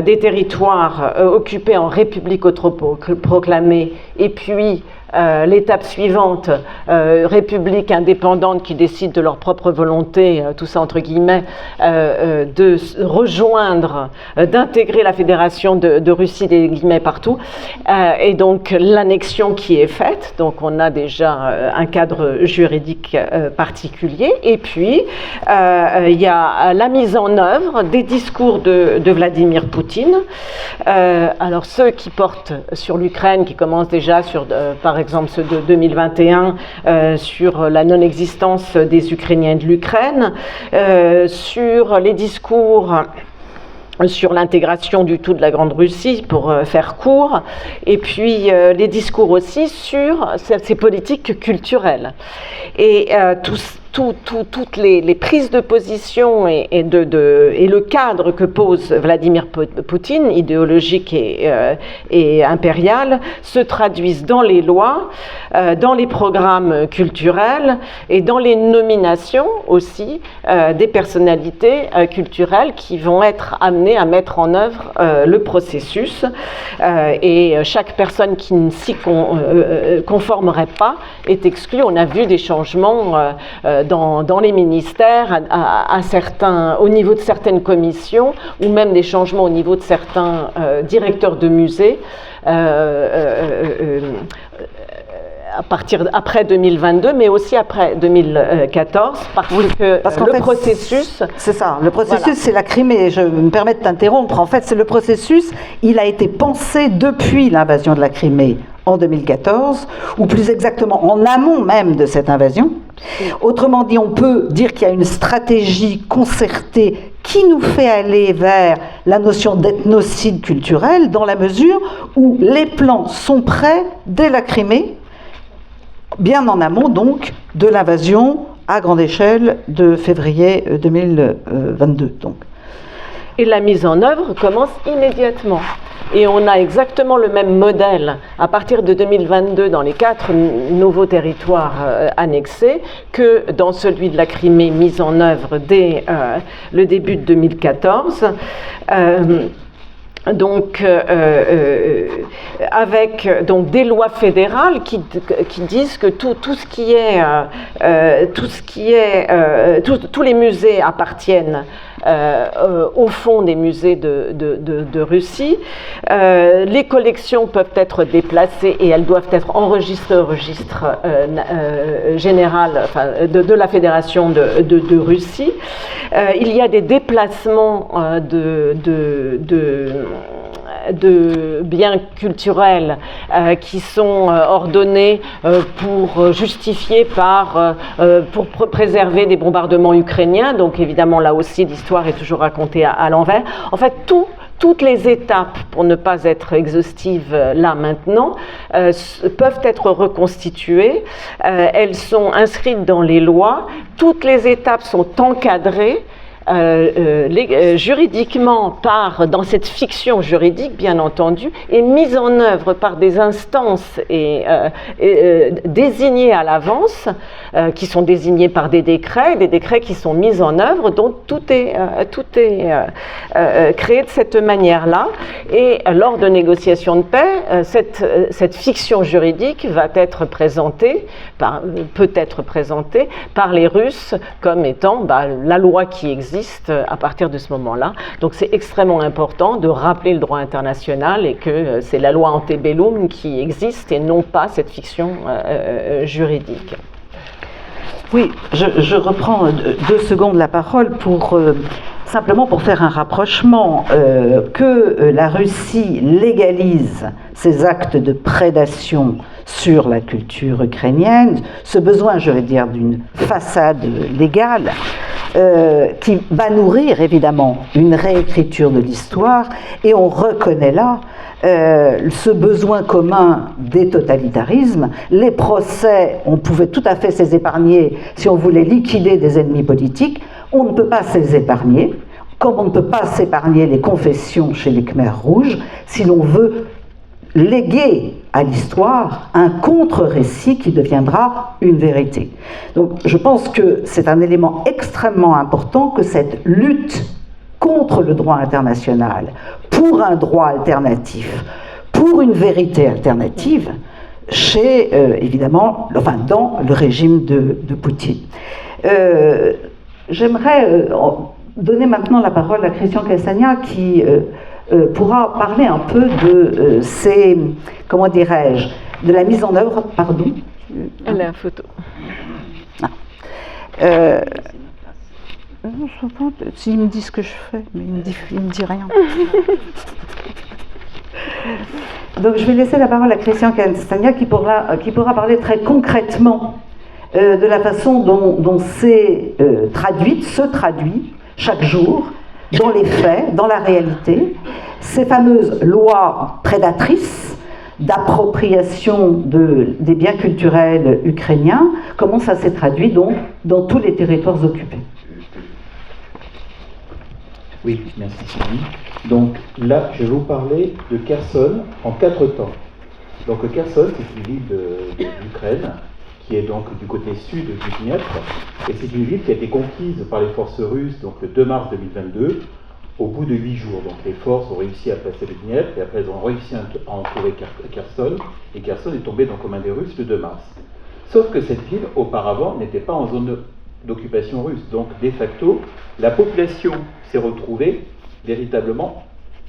des territoires occupés en république autoproclamée, et puis l'étape suivante, république indépendante qui décide de leur propre volonté, tout ça entre guillemets, de rejoindre, d'intégrer la fédération de Russie, des guillemets partout, et donc l'annexion qui est faite, donc on a déjà un cadre juridique particulier, et puis il y a la mise en œuvre des discours de Vladimir Poutine. Alors ceux qui portent sur l'Ukraine, qui commencent déjà sur, par exemple ceux de 2021, sur la non-existence des Ukrainiens de l'Ukraine, sur les discours sur l'intégration du tout de la Grande Russie, pour faire court, et puis les discours aussi sur ces politiques culturelles. Et toutes les prises de position et le cadre que pose Vladimir Poutine, idéologique et impérial, se traduisent dans les lois, dans les programmes culturels et dans les nominations aussi des personnalités culturelles qui vont être amenées à mettre en œuvre le processus. Et chaque personne qui ne s'y conformerait pas est exclue. On a vu des changements dans les ministères, au niveau de certaines commissions, ou même des changements au niveau de certains directeurs de musées. Après 2022, mais aussi après 2014, parce que le processus... C'est ça, le processus, voilà. C'est la Crimée. Je me permets de t'interrompre. En fait, c'est le processus, il a été pensé depuis l'invasion de la Crimée en 2014, ou plus exactement en amont même de cette invasion. Autrement dit, on peut dire qu'il y a une stratégie concertée qui nous fait aller vers la notion d'ethnocide culturel, dans la mesure où les plans sont prêts dès la Crimée, bien en amont donc de l'invasion à grande échelle de février 2022. Donc. Et la mise en œuvre commence immédiatement. Et on a exactement le même modèle à partir de 2022 dans les 4 nouveaux territoires annexés que dans celui de la Crimée mis en œuvre dès le début de 2014. Avec donc des lois fédérales qui disent que tous les musées appartiennent au fond des musées de Russie. Les collections peuvent être déplacées et elles doivent être enregistrées au registre général, enfin, de la Fédération de Russie. Il y a des déplacements de biens culturels qui sont ordonnés pour justifier pour préserver des bombardements ukrainiens. Donc évidemment là aussi l'histoire est toujours racontée à l'envers. En fait toutes les étapes, pour ne pas être exhaustive là maintenant, peuvent être reconstituées. Elles sont inscrites dans les lois. Toutes les étapes sont encadrées. Juridiquement dans cette fiction juridique bien entendu, est mise en œuvre par des instances désignées à l'avance, qui sont désignées par des décrets qui sont mis en œuvre, dont tout est créé de cette manière-là. Et lors de négociations de paix, cette fiction juridique peut être présentée par les Russes comme étant la loi qui existe à partir de ce moment-là. Donc c'est extrêmement important de rappeler le droit international et que c'est la loi antebellum qui existe et non pas cette fiction juridique. Oui, je reprends 2 secondes la parole simplement pour faire un rapprochement, que la Russie légalise ses actes de prédation sur la culture ukrainienne, ce besoin, je vais dire, d'une façade légale, qui va nourrir évidemment une réécriture de l'histoire, et on reconnaît là ce besoin commun des totalitarismes. Les procès, on pouvait tout à fait s'les épargner si on voulait liquider des ennemis politiques. On ne peut pas s'les épargner, comme on ne peut pas s'épargner les confessions chez les Khmers rouges, si l'on veut léguer à l'histoire un contre-récit qui deviendra une vérité. Donc je pense que c'est un élément extrêmement important que cette lutte contre le droit international, pour un droit alternatif, pour une vérité alternative, chez, évidemment, enfin, dans le régime de Poutine. J'aimerais donner maintenant la parole à Christian Castagna qui pourra parler un peu de ces, comment dirais-je, de la mise en œuvre, pardon. La photo. S'il me dit ce que je fais, mais il me dit rien. Donc je vais laisser la parole à Christian Castagna qui pourra parler très concrètement de la façon dont c'est se traduit chaque jour dans les faits, dans la réalité, ces fameuses lois prédatrices d'appropriation des biens culturels ukrainiens, comment ça s'est traduit donc dans tous les territoires occupés. Oui, merci Sylvie. Donc là, je vais vous parler de Kherson en 4 temps. Donc Kherson, c'est une ville d'Ukraine qui est donc du côté sud du Dniepr, et c'est une ville qui a été conquise par les forces russes donc le 2 mars 2022, au bout de 8 jours. Donc les forces ont réussi à passer le Dniepr, et après elles ont réussi à entourer Kherson, et Kherson est tombé donc aux mains des Russes le 2 mars. Sauf que cette ville, auparavant, n'était pas en zone d'occupation russe. Donc, de facto, la population s'est retrouvée véritablement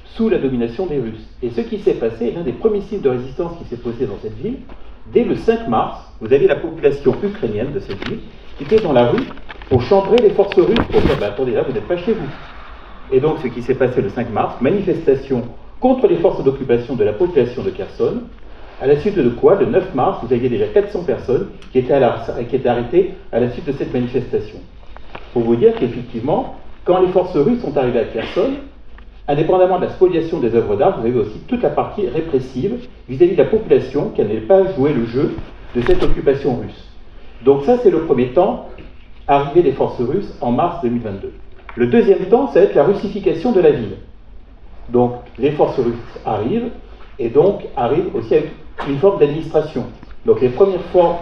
sous la domination des Russes. Et ce qui s'est passé est l'un des premiers signes de résistance qui s'est posé dans cette ville. Dès le 5 mars, vous avez la population ukrainienne de cette ville qui était dans la rue pour chambrer les forces russes pour dire attendez, là, vous n'êtes pas chez vous. Et donc, ce qui s'est passé le 5 mars, manifestation contre les forces d'occupation de la population de Kherson. À la suite de quoi, le 9 mars, vous aviez déjà 400 personnes qui étaient arrêtées à la suite de cette manifestation. Pour vous dire qu'effectivement, quand les forces russes sont arrivées à Kherson, indépendamment de la spoliation des œuvres d'art, vous avez aussi toute la partie répressive vis-à-vis de la population qui n'allait pas jouer le jeu de cette occupation russe. Donc ça, c'est le premier temps, arrivée des forces russes en mars 2022. Le deuxième temps, ça va être la russification de la ville. Donc les forces russes arrivent, et donc arrivent aussi avec une forme d'administration. Donc les premières formes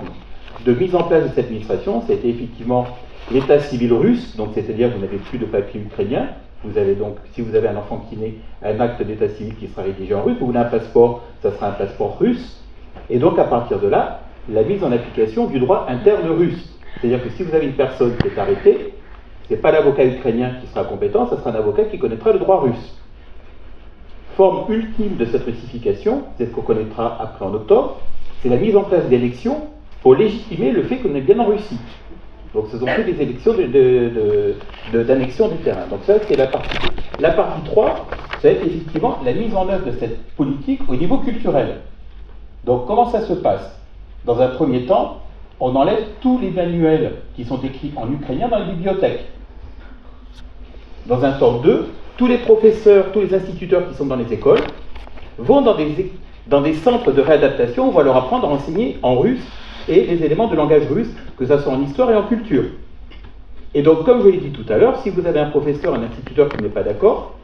de mise en place de cette administration, c'était effectivement l'état civil russe, donc c'est-à-dire que vous n'avez plus de papier ukrainien, vous avez donc, si vous avez un enfant qui naît, un acte d'état civil qui sera rédigé en russe, vous voulez un passeport, ça sera un passeport russe, et donc à partir de là, la mise en application du droit interne russe. C'est-à-dire que si vous avez une personne qui est arrêtée, ce n'est pas l'avocat ukrainien qui sera compétent, ça sera un avocat qui connaîtra le droit russe. Forme ultime de cette russification, c'est ce qu'on connaîtra après en octobre, c'est la mise en place d'élections pour légitimer le fait qu'on est bien en Russie. Donc ce sont toutes des élections d'annexion du terrain. Donc ça, c'est la partie 2. La partie 3, ça va être effectivement la mise en œuvre de cette politique au niveau culturel. Donc comment ça se passe? Dans un premier temps, on enlève tous les manuels qui sont écrits en ukrainien dans les bibliothèques. Dans un temps 2, tous les professeurs, tous les instituteurs qui sont dans les écoles vont dans des centres de réadaptation où on va leur apprendre à enseigner en russe et les éléments de langage russe, que ce soit en histoire et en culture. Et donc, comme je l'ai dit tout à l'heure, si vous avez un professeur, un instituteur qui n'est pas d'accord,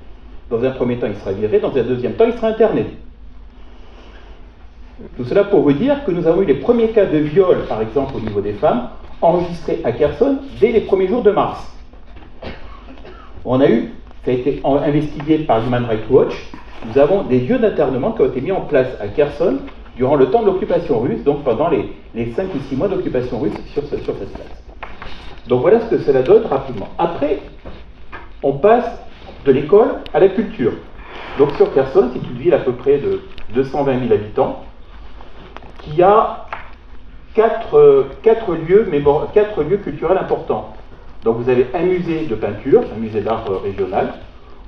dans un premier temps il sera viré, dans un deuxième temps il sera interné. Tout cela pour vous dire que nous avons eu les premiers cas de viol, par exemple au niveau des femmes, enregistrés à Kherson dès les premiers jours de mars. Ça a été investigué par Human Rights Watch. Nous avons des lieux d'internement qui ont été mis en place à Kherson durant le temps de l'occupation russe, donc pendant les 5 ou 6 mois d'occupation russe sur cette place. Donc voilà ce que cela donne rapidement. Après, on passe de l'école à la culture. Donc sur Kherson, c'est une ville à peu près de 220 000 habitants, qui a 4 lieux culturels importants. Donc vous avez un musée de peinture, un musée d'art régional,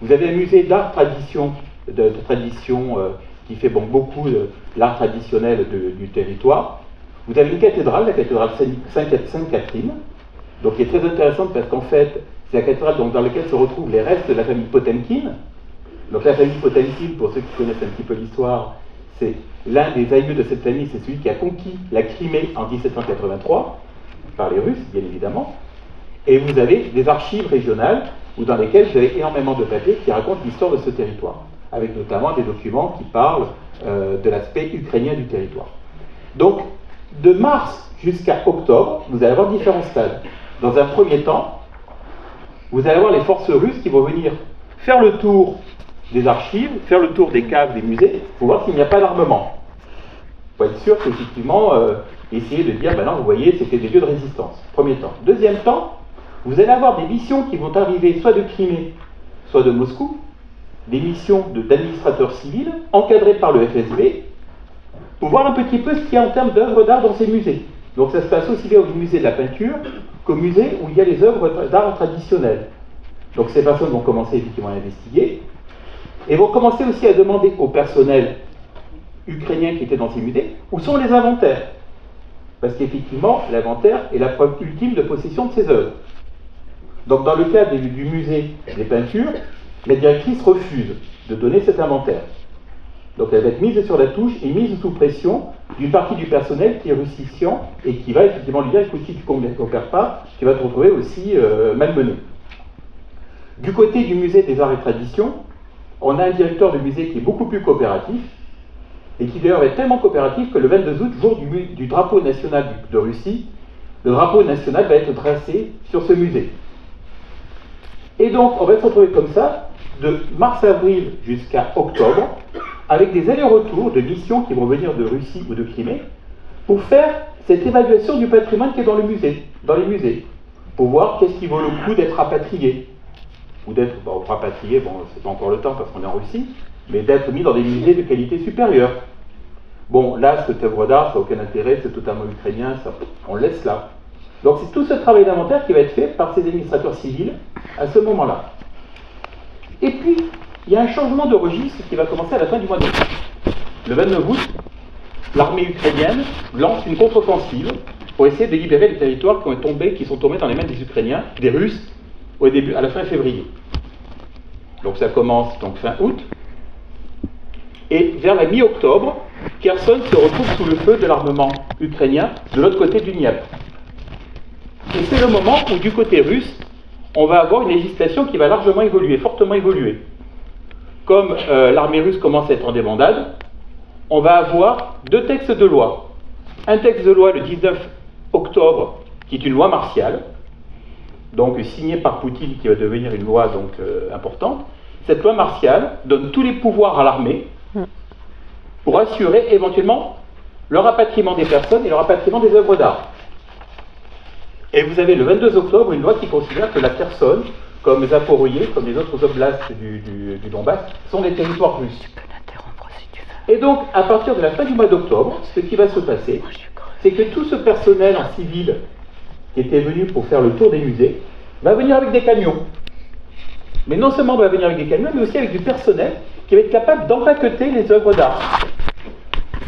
vous avez un musée d'art tradition qui fait beaucoup de l'art traditionnel du territoire. Vous avez une cathédrale, la cathédrale Sainte-Catherine, donc qui est très intéressante parce qu'en fait, C'est la cathédrale donc, dans laquelle se retrouvent les restes de la famille Potemkin. Donc la famille Potemkin, pour ceux qui connaissent un petit peu l'histoire, c'est l'un des aïeux de cette famille, c'est celui qui a conquis la Crimée en 1783, par les Russes, bien évidemment. Et vous avez des archives régionales dans lesquelles vous avez énormément de papiers qui racontent l'histoire de ce territoire, avec notamment des documents qui parlent de l'aspect ukrainien du territoire. Donc, de mars jusqu'à octobre, vous allez avoir différents stades. Dans un premier temps, vous allez avoir les forces russes qui vont venir faire le tour des archives, faire le tour des caves, des musées, pour voir s'il n'y a pas d'armement. Pour être sûr qu'effectivement, essayer de dire, ben non, vous voyez, c'était des lieux de résistance. Premier temps. Deuxième temps, vous allez avoir des missions qui vont arriver soit de Crimée, soit de Moscou, des missions d'administrateurs civils, encadrées par le FSB, pour voir un petit peu ce qu'il y a en termes d'œuvres d'art dans ces musées. Donc ça se passe aussi bien au musée de la peinture qu'au musée où il y a les œuvres d'art traditionnelles. Donc ces personnes vont commencer effectivement à investiguer, et vont commencer aussi à demander au personnel ukrainien qui était dans ces musées, où sont les inventaires. Parce qu'effectivement, l'inventaire est la preuve ultime de possession de ces œuvres. Donc dans le cas du musée des peintures, la directrice refuse de donner cet inventaire. Donc elle va être mise sur la touche et mise sous pression d'une partie du personnel qui est russifiant et qui va effectivement lui dire, écoute, si tu ne coopères pas, tu vas te retrouver aussi malmené. Du côté du musée des arts et traditions, on a un directeur de musée qui est beaucoup plus coopératif, et qui d'ailleurs est tellement coopératif que le 22 août, jour du drapeau national de Russie, le drapeau national va être tracé sur ce musée. Et donc, on va se retrouver comme ça, de mars-avril jusqu'à octobre, avec des allers-retours de missions qui vont venir de Russie ou de Crimée, pour faire cette évaluation du patrimoine qui est dans le musée, dans les musées, pour voir qu'est-ce qui vaut le coup d'être rapatrié, ou d'être rapatrié, bon, c'est pas encore le temps parce qu'on est en Russie, mais d'être mis dans des musées de qualité supérieure. Bon, là, cette œuvre d'art, ça n'a aucun intérêt, c'est totalement ukrainien, ça, on le laisse là. Donc c'est tout ce travail d'inventaire qui va être fait par ces administrateurs civils à ce moment-là. Et puis, il y a un changement de registre qui va commencer à la fin du mois d'août. Le 29 août, l'armée ukrainienne lance une contre-offensive pour essayer de libérer les territoires qui sont tombés dans les mains des Ukrainiens, des Russes, à la fin février. Donc ça commence donc fin août. Et vers la mi-octobre, Kherson se retrouve sous le feu de l'armement ukrainien de l'autre côté du Dniepr. Et c'est le moment où, du côté russe, on va avoir une législation qui va largement évoluer, fortement évoluer. Comme l'armée russe commence à être en débandade, on va avoir deux textes de loi. Un texte de loi le 19 octobre, qui est une loi martiale, donc signée par Poutine, qui va devenir une loi donc importante. Cette loi martiale donne tous les pouvoirs à l'armée pour assurer éventuellement le rapatriement des personnes et le rapatriement des œuvres d'art. Et vous avez le 22 octobre une loi qui considère que la Kherson, comme Zaporoïe, comme les autres oblasts du Donbass, sont des territoires russes. Tu peux l'interrompre si tu veux. Et donc, à partir de la fin du mois d'octobre, ce qui va se passer, c'est que tout ce personnel en civil qui était venu pour faire le tour des musées va venir avec des camions. Mais non seulement va venir avec des camions, mais aussi avec du personnel qui va être capable d'empaqueter les œuvres d'art.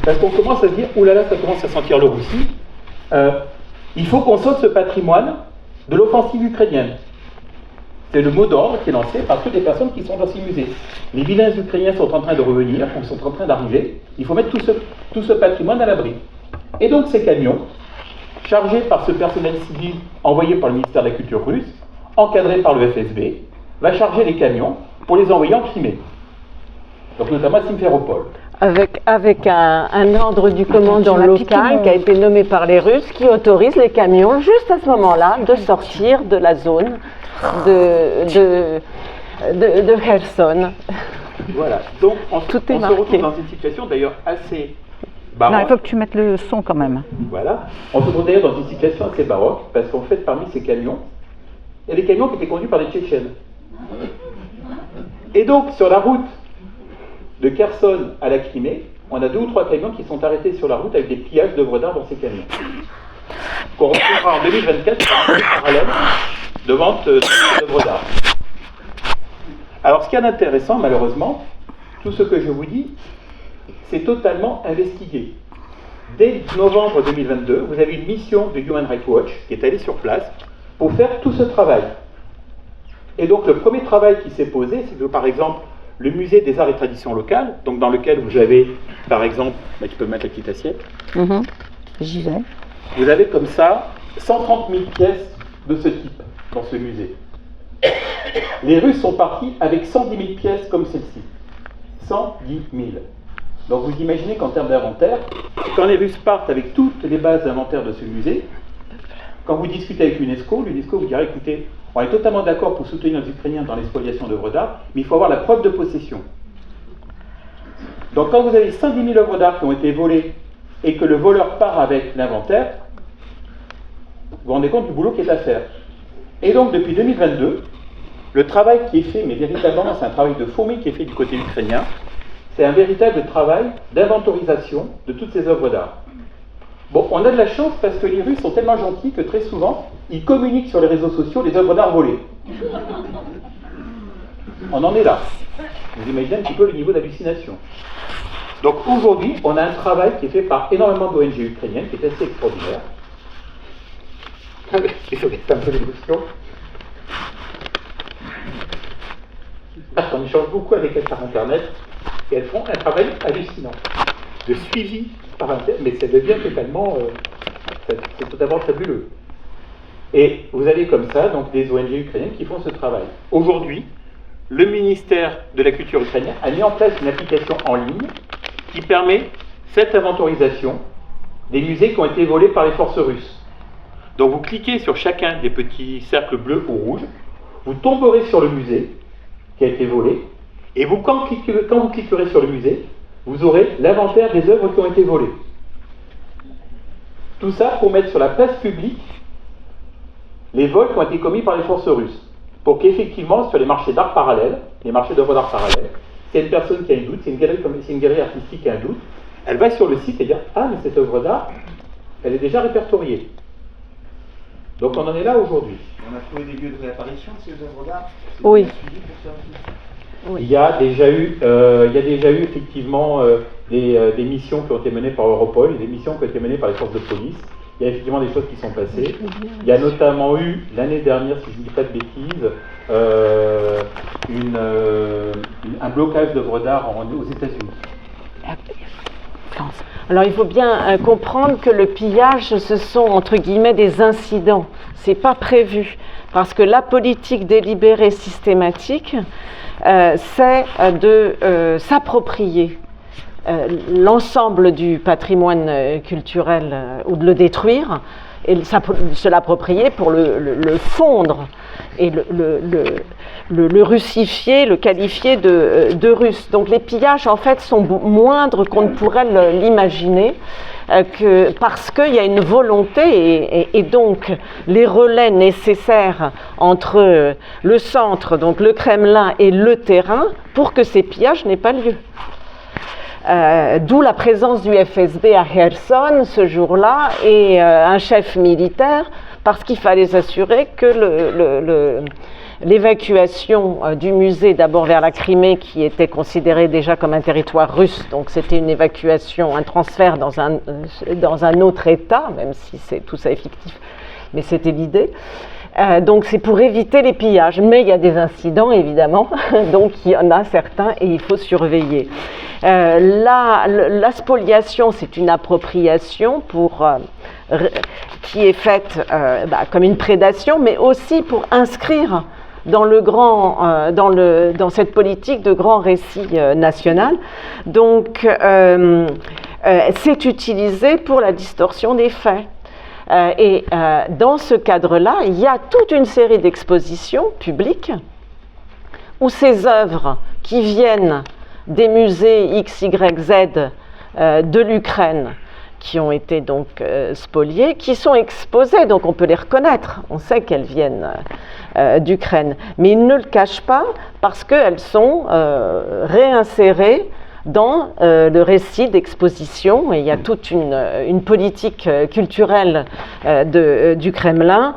Parce qu'on commence à se dire, oulala, ça commence à sentir le roussi. Il faut qu'on saute ce patrimoine de l'offensive ukrainienne. C'est le mot d'ordre qui est lancé par toutes les personnes qui sont dans ces musées. Les vilains Ukrainiens sont en train de revenir, ou sont en train d'arriver. Il faut mettre tout ce patrimoine à l'abri. Et donc ces camions, chargés par ce personnel civil envoyé par le ministère de la Culture russe, encadré par le FSB, va charger les camions pour les envoyer en Crimée. Donc notamment à Simferopol. Avec un ordre du commandant local qui a été nommé par les Russes qui autorise les camions juste à ce moment-là de sortir de la zone de Kherson. Voilà, donc on se retrouve dans une situation d'ailleurs assez baroque. Non, il faut que tu mettes le son quand même. Voilà, on se retrouve d'ailleurs dans une situation assez baroque parce qu'en fait parmi ces camions, il y a des camions qui étaient conduits par des Tchétchènes. Et donc sur la route de Kherson à la Crimée, on a 2 ou 3 camions qui sont arrêtés sur la route avec des pillages d'œuvres d'art dans ces camions. Qu'on retrouvera en 2024 en parallèle de vente d'œuvres d'art. Alors ce qu'il y a d'intéressant, malheureusement, tout ce que je vous dis, c'est totalement investigué. Dès novembre 2022, vous avez une mission de Human Rights Watch qui est allée sur place pour faire tout ce travail. Et donc le premier travail qui s'est posé, c'est que par exemple, le musée des arts et traditions locales, donc dans lequel vous avez, par exemple, tu peux mettre la petite assiette. J'y vais. Vous avez comme ça 130 000 pièces de ce type dans ce musée. Les Russes sont partis avec 110 000 pièces comme celle-ci. 110 000. Donc vous imaginez qu'en termes d'inventaire, quand les Russes partent avec toutes les bases d'inventaire de ce musée, quand vous discutez avec l'UNESCO, l'UNESCO vous dira, écoutez, on est totalement d'accord pour soutenir les Ukrainiens dans l'expoliation d'œuvres d'art, mais il faut avoir la preuve de possession. Donc quand vous avez 110 000 œuvres d'art qui ont été volées et que le voleur part avec l'inventaire, vous vous rendez compte du boulot qui est à faire. Et donc depuis 2022, le travail qui est fait, mais véritablement c'est un travail de fourmi qui est fait du côté ukrainien, c'est un véritable travail d'inventorisation de toutes ces œuvres d'art. Bon, on a de la chance parce que les Russes sont tellement gentils que très souvent, ils communiquent sur les réseaux sociaux les œuvres d'art volées. On en est là. Vous imaginez un petit peu le niveau d'hallucination. Donc aujourd'hui, on a un travail qui est fait par énormément d'ONG ukrainiennes, qui est assez extraordinaire. Désolé, c'est un peu l'émotion. Parce qu'on échange beaucoup avec elles par Internet, et elles font un travail hallucinant de suivi par Internet, mais ça devient totalement, c'est totalement fabuleux. Et vous avez comme ça donc des ONG ukrainiennes qui font ce travail. Aujourd'hui, le ministère de la Culture ukrainien a mis en place une application en ligne qui permet cette inventorisation des musées qui ont été volés par les forces russes. Donc vous cliquez sur chacun des petits cercles bleus ou rouges, vous tomberez sur le musée qui a été volé, et vous, quand vous cliquerez sur le musée, vous aurez l'inventaire des œuvres qui ont été volées. Tout ça pour mettre sur la place publique les vols qui ont été commis par les forces russes, pour qu'effectivement, sur les marchés d'art parallèles, les marchés d'œuvres d'art parallèles, s'il y a une personne qui a un doute, c'est une galerie artistique qui a un doute, elle va sur le site et dire « Ah, mais cette œuvre d'art, elle est déjà répertoriée. » Donc on en est là aujourd'hui. On a trouvé des lieux de réapparition de ces œuvres d'art? Oui. Oui. Il y a déjà eu effectivement des missions qui ont été menées par Europol, des missions qui ont été menées par les forces de police. Il y a effectivement des choses qui sont passées. Il y a notamment eu, l'année dernière, si je ne dis pas de bêtises, un blocage d'œuvres d'art aux États-Unis. Alors il faut bien comprendre que le pillage, ce sont entre guillemets des incidents. C'est pas prévu parce que la politique délibérée systématique, c'est de s'approprier l'ensemble du patrimoine culturel ou de le détruire et se l'approprier pour le fondre et le russifier, le qualifier de russe. Donc les pillages en fait sont moindres qu'on ne pourrait l'imaginer parce qu'il y a une volonté et donc les relais nécessaires entre le centre, donc le Kremlin et le terrain pour que ces pillages n'aient pas lieu. D'où la présence du FSB à Kherson ce jour-là et un chef militaire parce qu'il fallait s'assurer que l'évacuation du musée d'abord vers la Crimée qui était considérée déjà comme un territoire russe, donc c'était une évacuation, un transfert dans un autre État, même si tout ça est fictif, mais c'était l'idée. Donc c'est pour éviter les pillages, mais il y a des incidents évidemment, donc il y en a certains et il faut surveiller. La spoliation, c'est une appropriation qui est faite comme une prédation, mais aussi pour inscrire dans cette politique de grand récit national. Donc c'est utilisé pour la distorsion des faits. Dans ce cadre-là, il y a toute une série d'expositions publiques où ces œuvres qui viennent des musées X, Y, Z de l'Ukraine, qui ont été donc spoliées, qui sont exposées, donc on peut les reconnaître, on sait qu'elles viennent d'Ukraine, mais ils ne le cachent pas parce qu'elles sont réinsérées dans le récit d'exposition, et il y a toute une politique culturelle du Kremlin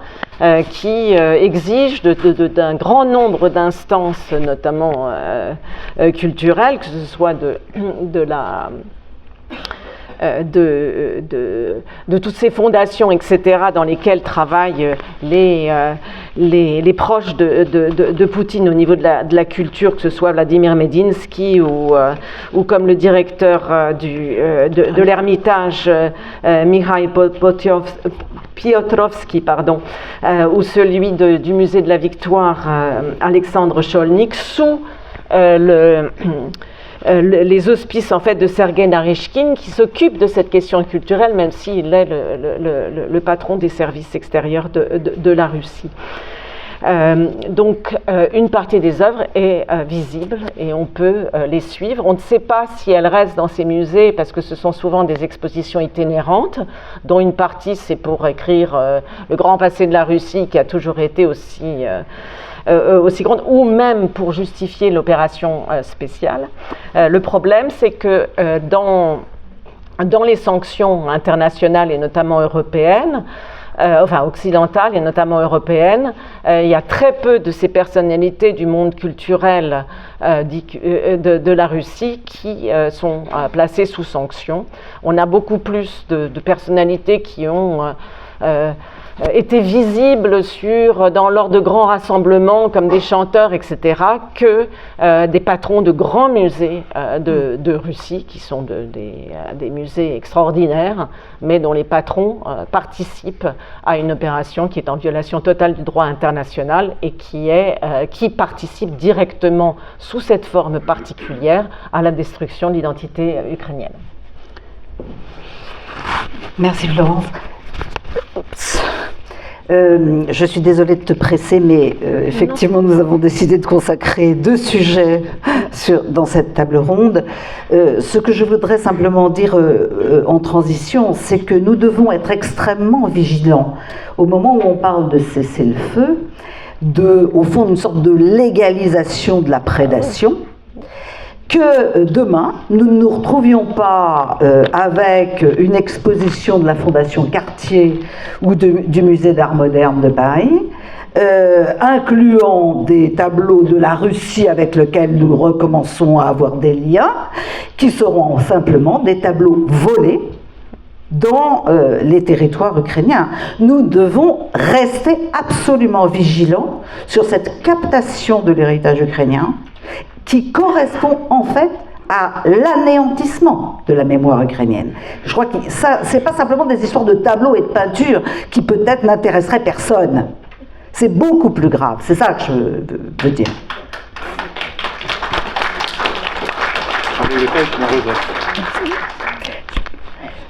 qui exige d'un grand nombre d'instances, notamment culturelles, que ce soit toutes ces fondations, etc., dans lesquelles travaillent les proches de Poutine au niveau de la culture, que ce soit Vladimir Medinsky ou comme le directeur de l'Ermitage, Mikhail Piotrowski, ou celui du musée de la Victoire, Alexandre Cholnik, sous les auspices en fait de Sergueï Narychkine, qui s'occupe de cette question culturelle, même s'il est le patron des services extérieurs de la Russie. Donc une partie des œuvres est visible et on peut les suivre. On ne sait pas si elles restent dans ces musées parce que ce sont souvent des expositions itinérantes, dont une partie c'est pour écrire le grand passé de la Russie qui a toujours été aussi grande, ou même pour justifier l'opération spéciale. Le problème c'est que dans les sanctions internationales et notamment européennes, occidentales et notamment européennes, il y a très peu de ces personnalités du monde culturel de la Russie qui sont placées sous sanction. On a beaucoup plus de personnalités qui ont étaient visibles lors de grands rassemblements comme des chanteurs, etc., que des patrons de grands musées de Russie, qui sont des musées extraordinaires, mais dont les patrons participent à une opération qui est en violation totale du droit international et qui participe directement, sous cette forme particulière, à la destruction de l'identité ukrainienne. Merci Florence. Je suis désolée de te presser, mais effectivement, nous avons décidé de consacrer 2 sujets dans cette table ronde. Ce que je voudrais simplement dire en transition, c'est que nous devons être extrêmement vigilants au moment où on parle de cesser le feu, au fond, une sorte de légalisation de la prédation, que demain, nous ne nous retrouvions pas avec une exposition de la Fondation Cartier ou du Musée d'Art Moderne de Paris, incluant des tableaux de la Russie avec lesquels nous recommençons à avoir des liens, qui seront simplement des tableaux volés dans les territoires ukrainiens. Nous devons rester absolument vigilants sur cette captation de l'héritage ukrainien, qui correspond en fait à l'anéantissement de la mémoire ukrainienne. Je crois que ça, c'est pas simplement des histoires de tableaux et de peintures qui peut-être n'intéresseraient personne. C'est beaucoup plus grave, c'est ça que je veux dire.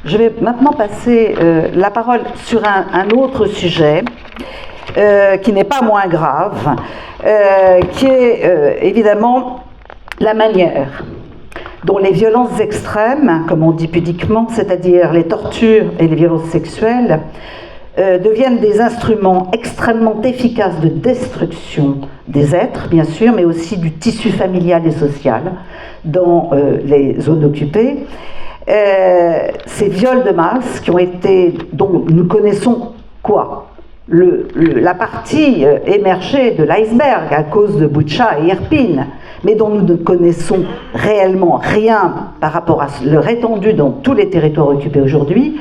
Je vais maintenant passer la parole sur un autre sujet qui n'est pas moins grave, qui est évidemment la manière dont les violences extrêmes, comme on dit pudiquement, c'est-à-dire les tortures et les violences sexuelles, deviennent des instruments extrêmement efficaces de destruction des êtres, bien sûr, mais aussi du tissu familial et social dans les zones occupées. Ces viols de masse dont nous connaissons quoi ? La partie émergée de l'iceberg à cause de Boutcha et Irpin, mais dont nous ne connaissons réellement rien par rapport à leur étendue dans tous les territoires occupés aujourd'hui.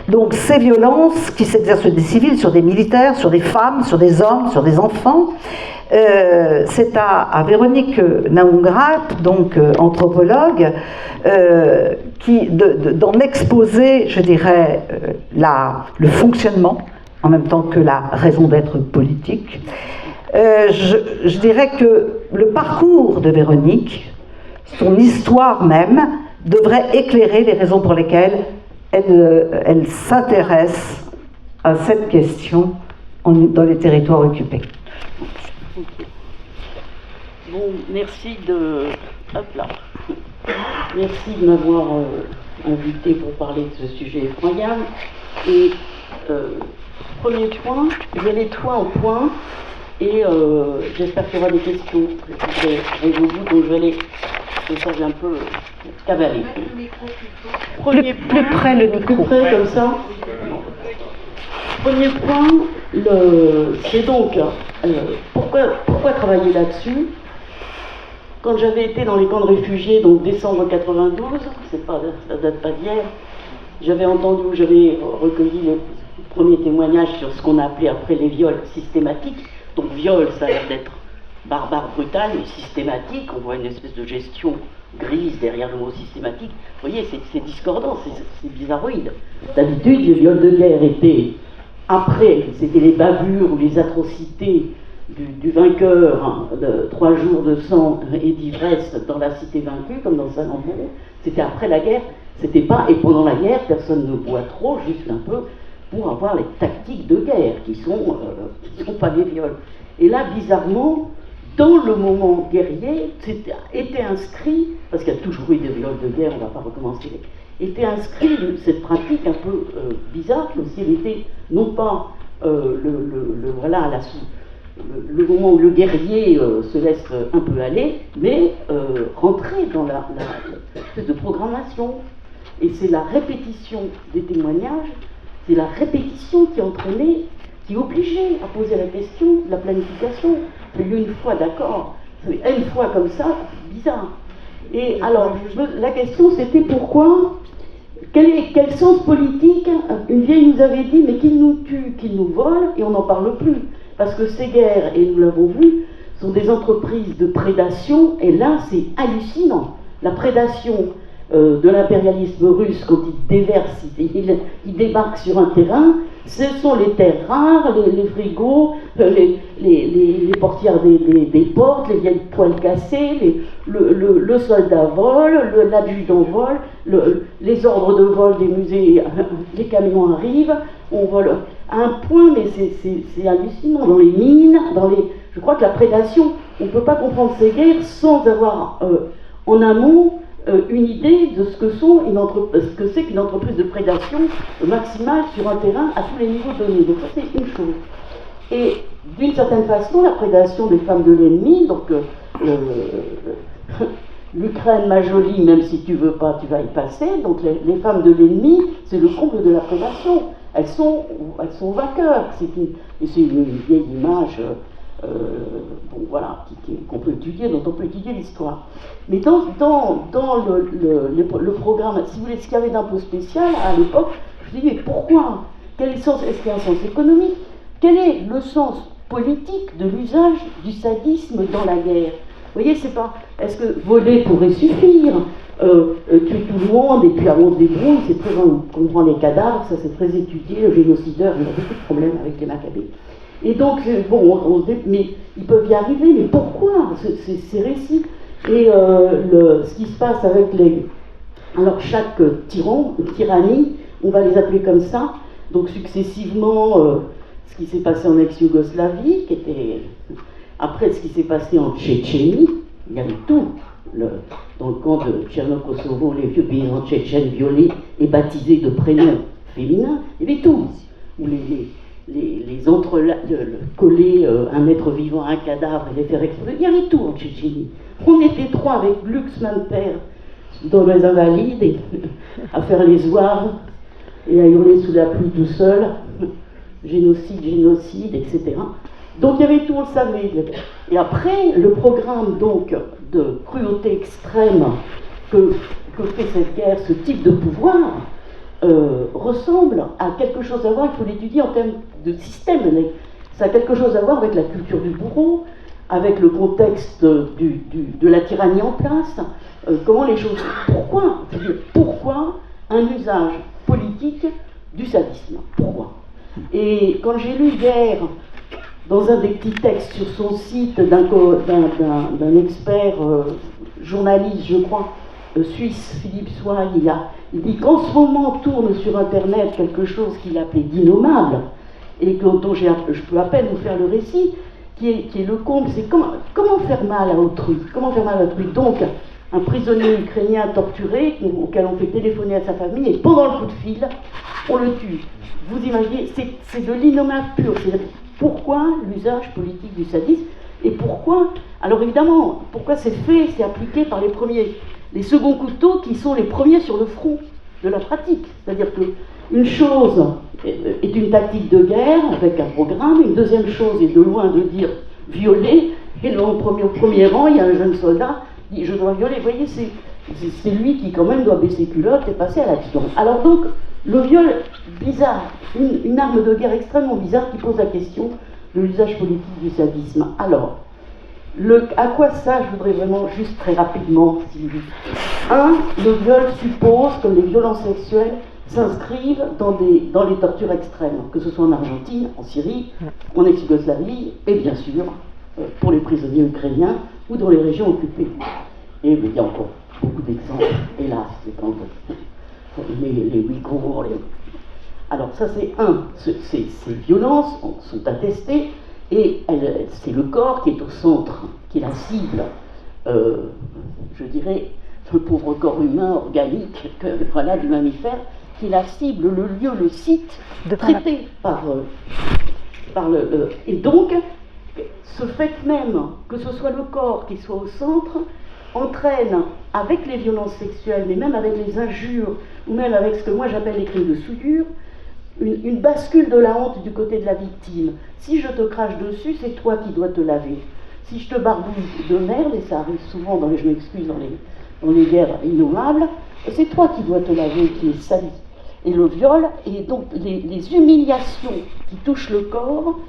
Donc ces violences qui s'exercent sur des civils, sur des militaires, sur des femmes, sur des hommes, sur des enfants, c'est à Véronique Naungrat, donc anthropologue, d'en exposer, je dirais, le fonctionnement, en même temps que la raison d'être politique. Je dirais que le parcours de Véronique, son histoire même, devrait éclairer les raisons pour lesquelles elle s'intéresse à cette question dans les territoires occupés. Bon, merci de m'avoir invité pour parler de ce sujet effroyable. Et premier point, je vais aller point en point et j'espère qu'il y aura des questions que j'ai résolues, donc je vais aller un peu cavaler. Plus près le micro. Plus près comme ça. Premier point, c'est donc pourquoi travailler là-dessus. Quand j'avais été dans les camps de réfugiés, donc décembre 92, ça date pas d'hier, j'avais recueilli les premiers témoignages sur ce qu'on a appelé après les viols systématiques. Donc viol, ça a l'air d'être barbare, brutal, mais systématique. On voit une espèce de gestion grise derrière le mot systématique. Vous voyez, c'est discordant, c'est bizarroïde. D'habitude, les viols de guerre étaient après, c'était les bavures ou les atrocités du vainqueur, de 3 jours de sang et d'ivresse dans la cité vaincue, comme dans Saint-Lambon. C'était après la guerre, c'était pas, et pendant la guerre, personne ne boit trop, juste un peu, pour avoir les tactiques de guerre, qui sont pas des viols. Et là, bizarrement, dans le moment guerrier, était inscrit, parce qu'il y a toujours eu des viols de guerre, on ne va pas recommencer, était inscrit cette pratique un peu bizarre, comme si elle était non pas le moment où le guerrier se laisse un peu aller, mais rentrer dans la espèce de programmation. Et c'est la répétition des témoignages, c'est la répétition qui entraînait, qui obligeait à poser la question de la planification. Il y a eu une fois, d'accord, une fois comme ça, bizarre. Et alors, la question c'était pourquoi, quel sens politique, une vieille nous avait dit, mais qu'il nous tue, qu'il nous vole, et on n'en parle plus. Parce que ces guerres, et nous l'avons vu, sont des entreprises de prédation, et là c'est hallucinant. La prédation de l'impérialisme russe, quand il déverse, il débarque sur un terrain, ce sont les terres rares, les frigos, les portières des portes, les vieilles toiles cassées, le soldat vole, l'adjudant vole, les ordres de vol des musées, les camions arrivent, on vole à un point, mais c'est hallucinant. Dans les mines, je crois que la prédation, on ne peut pas comprendre ces guerres sans avoir en amont une idée de ce que c'est qu'une entreprise de prédation maximale sur un terrain à tous les niveaux donnés. Donc ça c'est une chose. Et d'une certaine façon, la prédation des femmes de l'ennemi, donc l'Ukraine, ma jolie, même si tu veux pas, tu vas y passer. Donc les femmes de l'ennemi, c'est le comble de la prédation. Elles sont vainqueurs. C'est une vieille image. Qu'on peut étudier, dont on peut étudier l'histoire. Mais dans le programme, si vous voulez, ce qu'il y avait d'un peu spécial à l'époque, je me dis, mais pourquoi? Quel est le sens? Est-ce qu'il y a un sens économique? Quel est le sens politique de l'usage du sadisme dans la guerre? Vous voyez, c'est pas. Est-ce que voler pourrait suffire? Tuer tout le monde et puis avoir des brouilles, c'est très. On comprend les cadavres, ça c'est très étudié. Le génocideur, il a beaucoup de problèmes avec les Maccabées. Et donc, mais ils peuvent y arriver, mais pourquoi ces récits? Et ce qui se passe avec alors chaque tyrannie, on va les appeler comme ça, donc successivement, ce qui s'est passé en ex-Yougoslavie, qui était après ce qui s'est passé en Tchétchénie, il y avait tout. Dans le camp de Tcherno-Kosovo, les vieux paysans tchétchènes violés et baptisés de prénoms féminins, il y avait tout. Où coller un être vivant à un cadavre et les faire exploser, il y avait tout en Tchétchénie. On était 3 avec Lux Manter dans les Invalides à faire les zouaves et à hurler sous la pluie tout seul, génocide, etc. Donc il y avait tout, on le savait. Et après, le programme donc de cruauté extrême que fait cette guerre, ce type de pouvoir, ressemble à quelque chose à voir, il faut l'étudier en termes de système. Ça a quelque chose à voir avec la culture du bourreau, avec le contexte de la tyrannie en place, comment les choses... Pourquoi un usage politique du sadisme? Pourquoi? Et quand j'ai lu hier, dans un des petits textes sur son site d'un expert journaliste, je crois, suisse, Philippe Soye, il dit qu'en ce moment tourne sur Internet quelque chose qu'il appelait d'innommable, et dont je peux à peine vous faire le récit, qui est le comble, c'est comment faire mal à autrui. Comment faire mal à autrui. Donc, un prisonnier ukrainien torturé, auquel on fait téléphoner à sa famille, et pendant le coup de fil, on le tue. Vous imaginez, c'est de l'innommable pur. Pourquoi l'usage politique du sadisme? Et pourquoi, alors évidemment, pourquoi c'est appliqué par les seconds couteaux qui sont les premiers sur le front de la pratique. C'est-à-dire qu'une chose est une tactique de guerre avec un programme, une deuxième chose est de loin de dire violer, et au premier rang, il y a un jeune soldat qui dit je dois violer. Vous voyez, C'est lui qui quand même doit baisser culotte et passer à l'action. Alors donc, le viol bizarre, une arme de guerre extrêmement bizarre qui pose la question de l'usage politique du sadisme. Alors, à quoi ça, je voudrais vraiment juste très rapidement, Sylvie. Le viol suppose que les violences sexuelles s'inscrivent dans les tortures extrêmes, que ce soit en Argentine, en Syrie, en ex-Yougoslavie, et bien sûr, pour les prisonniers ukrainiens ou dans les régions occupées. Et il y a encore beaucoup d'exemples, hélas, les Ouïghours. Alors ça ces violences sont attestées, et c'est le corps qui est au centre, qui est la cible, je dirais, le pauvre corps humain, organique, du mammifère, qui est la cible, le lieu, le site traité par et donc, ce fait même que ce soit le corps qui soit au centre entraîne, avec les violences sexuelles, mais même avec les injures, ou même avec ce que moi j'appelle les crimes de souillure, une bascule de la honte du côté de la victime. Si je te crache dessus, c'est toi qui dois te laver. Si je te barbouille de merde, et ça arrive souvent je m'excuse, dans les guerres innommables, c'est toi qui dois te laver, qui est sali. Et le viol, et donc les humiliations qui touchent le corps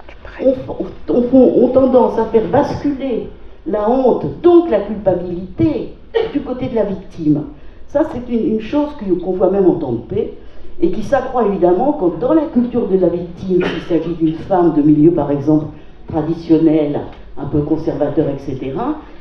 ont tendance à faire basculer la honte, donc la culpabilité, du côté de la victime. Ça, c'est une chose qu'on voit même en temps de paix, et qui s'accroît évidemment quand dans la culture de la victime, s'il s'agit d'une femme de milieu par exemple traditionnel, un peu conservateur, etc.,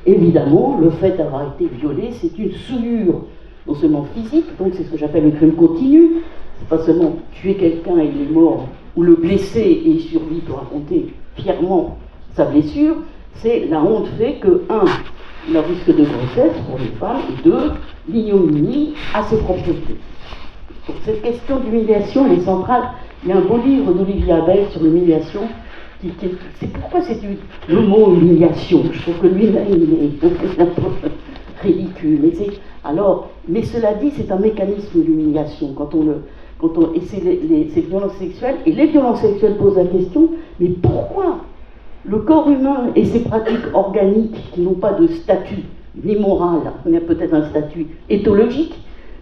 évidemment, le fait d'avoir été violé, c'est une souillure, non seulement physique, donc c'est ce que j'appelle le crime continu, c'est pas seulement tuer quelqu'un et il est mort, ou le blesser et il survit pour raconter fièrement sa blessure, c'est la honte fait que, le risque de grossesse pour les femmes, et 2, l'ignominie à ses propriétés. Donc cette question d'humiliation, elle est centrale. Il y a un beau livre d'Olivier Abel sur l'humiliation. C'est pourquoi c'est le mot humiliation. Je trouve que lui-même, il est un peu ridicule. Mais cela dit, c'est un mécanisme d'humiliation. Et c'est ces violences sexuelles. Et les violences sexuelles posent la question, mais pourquoi le corps humain et ses pratiques organiques qui n'ont pas de statut ni moral, mais peut-être un statut éthologique,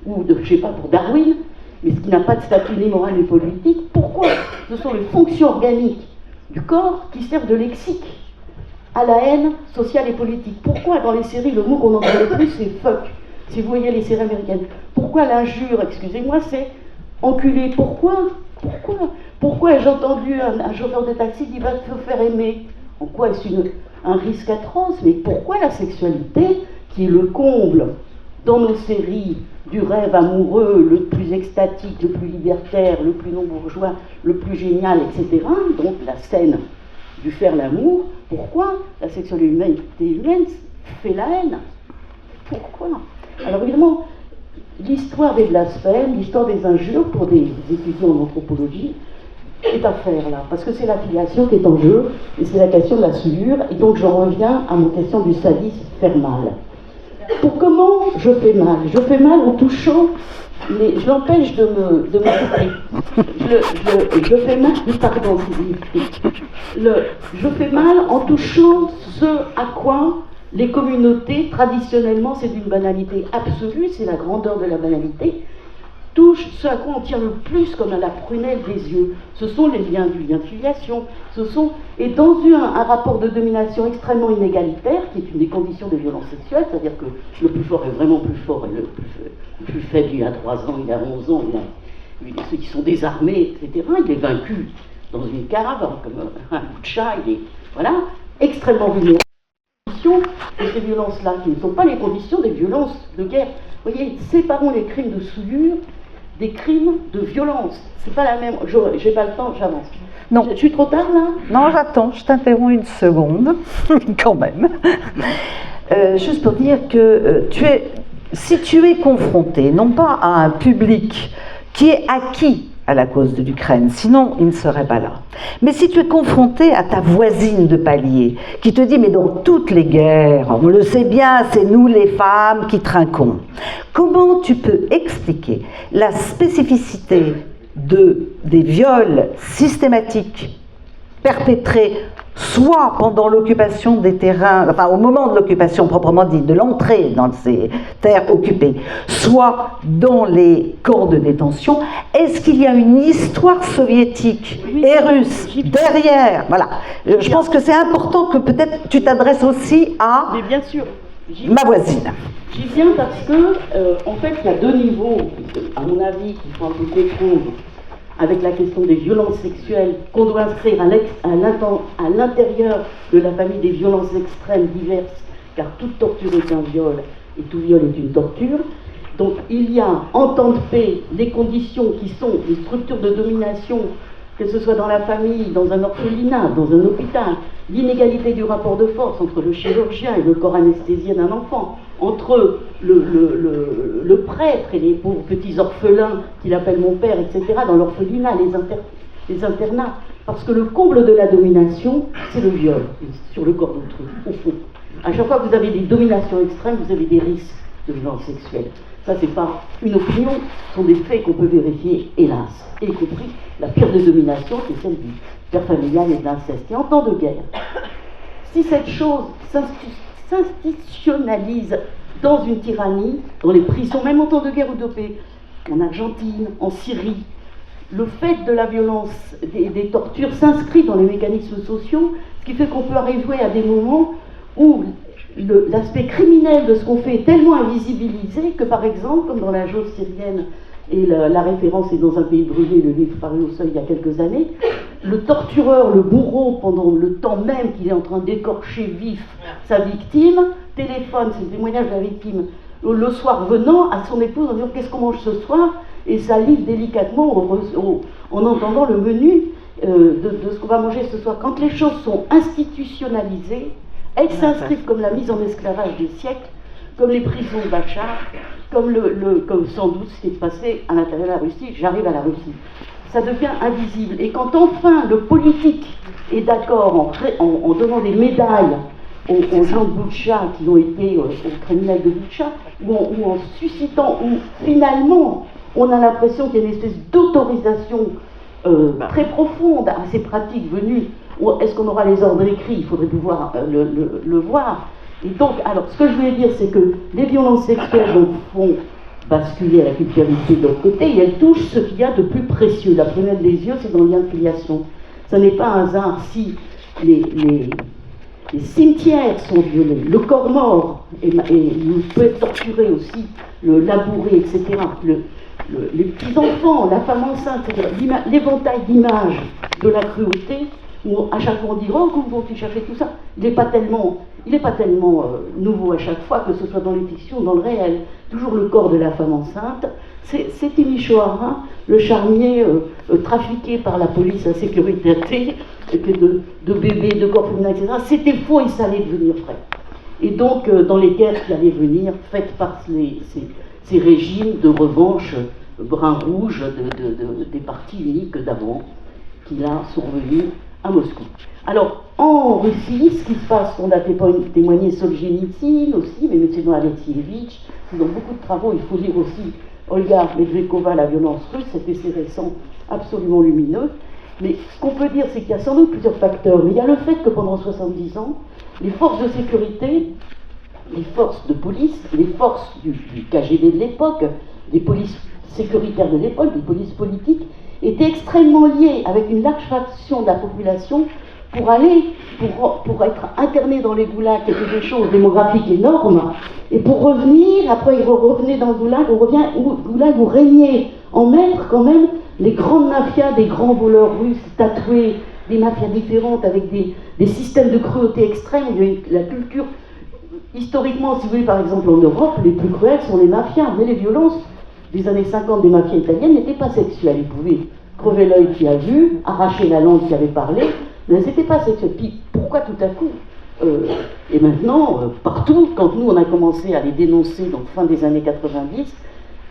ou je ne sais pas, pour Darwin, mais ce qui n'a pas de statut ni moral ni politique, pourquoi ce sont les fonctions organiques du corps qui servent de lexique à la haine sociale et politique? Pourquoi dans les séries, le mot qu'on entend le plus, c'est fuck? Si vous voyez les séries américaines, pourquoi l'injure, excusez-moi, c'est enculé? Pourquoi ai-je entendu un chauffeur de taxi dire « va te faire aimer » En quoi est-ce un risque atroce? Mais pourquoi la sexualité, qui est le comble dans nos séries du rêve amoureux, le plus extatique, le plus libertaire, le plus non-bourgeois, le plus génial, etc., donc la scène du faire l'amour, pourquoi la sexualité humaine fait la haine? Pourquoi? Alors évidemment, l'histoire des blasphèmes, l'histoire des injures pour des étudiants en anthropologie est à faire là, parce que c'est la filiation qui est en jeu, et c'est la question de la souillure, et donc j'en reviens à mon question du sadisme, faire mal. Pour comment je fais mal? Je fais mal en touchant, mais je l'empêche de me je fais mal, pardon, je fais mal en touchant ce à quoi les communautés, traditionnellement, c'est d'une banalité absolue, c'est la grandeur de la banalité, touche ce à quoi on tient le plus comme à la prunelle des yeux. Ce sont les liens du lien de filiation. Et dans un rapport de domination extrêmement inégalitaire, qui est une des conditions des violences sexuelles, c'est-à-dire que le plus fort est vraiment plus fort, et le plus faible, il a 3 ans, il a 11 ans, ceux qui sont désarmés, etc., il est vaincu dans une caravane, comme un bout de chat, il est, extrêmement vulnérable. De ces violences-là, qui ne sont pas les conditions des violences de guerre. Vous voyez, séparons les crimes de souillure des crimes de violence. C'est pas la même. J'ai pas le temps, j'avance. Non. Je suis trop tard là? Non, j'attends, je t'interromps une seconde, quand même. Juste pour dire que si tu es confronté, non pas à un public qui est acquis à la cause de l'Ukraine, sinon il ne serait pas là. Mais si tu es confronté à ta voisine de palier, qui te dit « mais dans toutes les guerres, on le sait bien, c'est nous les femmes qui trinquons », comment tu peux expliquer la spécificité des viols systématiques perpétrés soit pendant l'occupation des terrains, enfin au moment de l'occupation proprement dit, de l'entrée dans ces terres occupées, soit dans les camps de détention, est-ce qu'il y a une histoire soviétique et russe derrière? Voilà. Je pense que c'est important que peut-être tu t'adresses aussi à Mais bien sûr, ma voisine. J'y viens parce que, en fait, il y a deux niveaux, à mon avis, qu'il faut un peu comprendre avec la question des violences sexuelles qu'on doit inscrire à l'intérieur de la famille des violences extrêmes diverses, car toute torture est un viol et tout viol est une torture. Donc il y a en temps de paix des conditions qui sont des structures de domination, que ce soit dans la famille, dans un orphelinat, dans un hôpital, l'inégalité du rapport de force entre le chirurgien et le corps anesthésien d'un enfant, entre le prêtre et les pauvres petits orphelins qu'il appelle mon père, etc., dans l'orphelinat, les internats. Parce que le comble de la domination, c'est le viol sur le corps d'autrui, au fond. À chaque fois que vous avez des dominations extrêmes, vous avez des risques de violence sexuelle. Ça, c'est pas une opinion, ce sont des faits qu'on peut vérifier, hélas. Y compris la pire des dominations, c'est celle du père familial et de l'inceste. Et en temps de guerre, si cette chose s'institutionnalise dans une tyrannie, dans les prisons, même en temps de guerre ou de paix, en Argentine, en Syrie, le fait de la violence, des tortures s'inscrit dans les mécanismes sociaux, ce qui fait qu'on peut arriver à des moments où l'aspect criminel de ce qu'on fait est tellement invisibilisé que, par exemple, comme dans la chose syrienne, et la référence est dans Un pays brûlé, le livre paru au Seuil il y a quelques années, le tortureur, le bourreau, pendant le temps même qu'il est en train d'écorcher vif sa victime, téléphone, c'est le témoignage de la victime, le soir venant à son épouse en disant « qu'est-ce qu'on mange ce soir ?» et ça livre délicatement en entendant le menu de ce qu'on va manger ce soir. Quand les choses sont institutionnalisées, elles s'inscrivent comme la mise en esclavage des siècles, comme les prisons de Bachar, comme sans doute ce qui est passé à l'intérieur de la Russie. J'arrive à la Russie. Ça devient invisible. Et quand enfin le politique est d'accord en donnant des médailles aux gens de Boutcha qui ont été aux criminels de Boutcha, ou en suscitant, ou finalement on a l'impression qu'il y a une espèce d'autorisation très profonde à ces pratiques venues. Est-ce qu'on aura les ordres écrits? Il faudrait pouvoir le voir. Et donc, alors, ce que je voulais dire, c'est que les violences sexuelles donc, font basculer à la culpabilité de l'autre côté, et elles touchent ce qu'il y a de plus précieux. La prunelle des yeux, c'est dans le lien de filiation. Ce n'est pas un hasard si les cimetières sont violés, le corps mort peut être torturé aussi, le labouré, etc. Les petits-enfants, la femme enceinte, l'éventail d'images de la cruauté, où à chaque fois on dit « oh, comment vont-ils chercher tout ça ?» Il n'est pas tellement nouveau à chaque fois, que ce soit dans les fictions ou dans le réel. Toujours le corps de la femme enceinte. C'est Timișoara, le charnier trafiqué par la police à sécurité de bébés, de corps féminins, etc. C'était faux et ça allait devenir vrai. Et donc, dans les guerres qui allaient venir, faites par ces régimes de revanche brun-rouge des partis uniques d'avant, qui là sont venus à Moscou. Alors, en Russie, ce qui se passe, on a témoigné Solzhenitsyn aussi, mais M. Alexievitch, dans beaucoup de travaux, il faut lire aussi Olga Medvedkova, La violence russe, cet essai récent absolument lumineux. Mais ce qu'on peut dire, c'est qu'il y a sans doute plusieurs facteurs, mais il y a le fait que pendant 70 ans, les forces de sécurité, les forces de police, les forces du KGB de l'époque, les polices sécuritaires de l'époque, les polices politiques, étaient extrêmement liées avec une large fraction de la population pour être internés dans les goulags, qui étaient des choses démographiques énormes, et pour revenir, après ils revenaient dans le goulag, où régnaient en maître quand même les grandes mafias, des grands voleurs russes tatoués, des mafias différentes avec des systèmes de cruauté extrême. La culture, historiquement, si vous voulez, par exemple en Europe, les plus cruelles sont les mafias, mais les violences des années 50 des mafias italiennes n'étaient pas sexuelles. Ils pouvaient crever l'œil qui a vu, arracher la langue qui avait parlé, mais elles n'étaient pas sexuelles. Puis pourquoi tout à coup et maintenant, partout, quand nous on a commencé à les dénoncer, donc fin des années 90,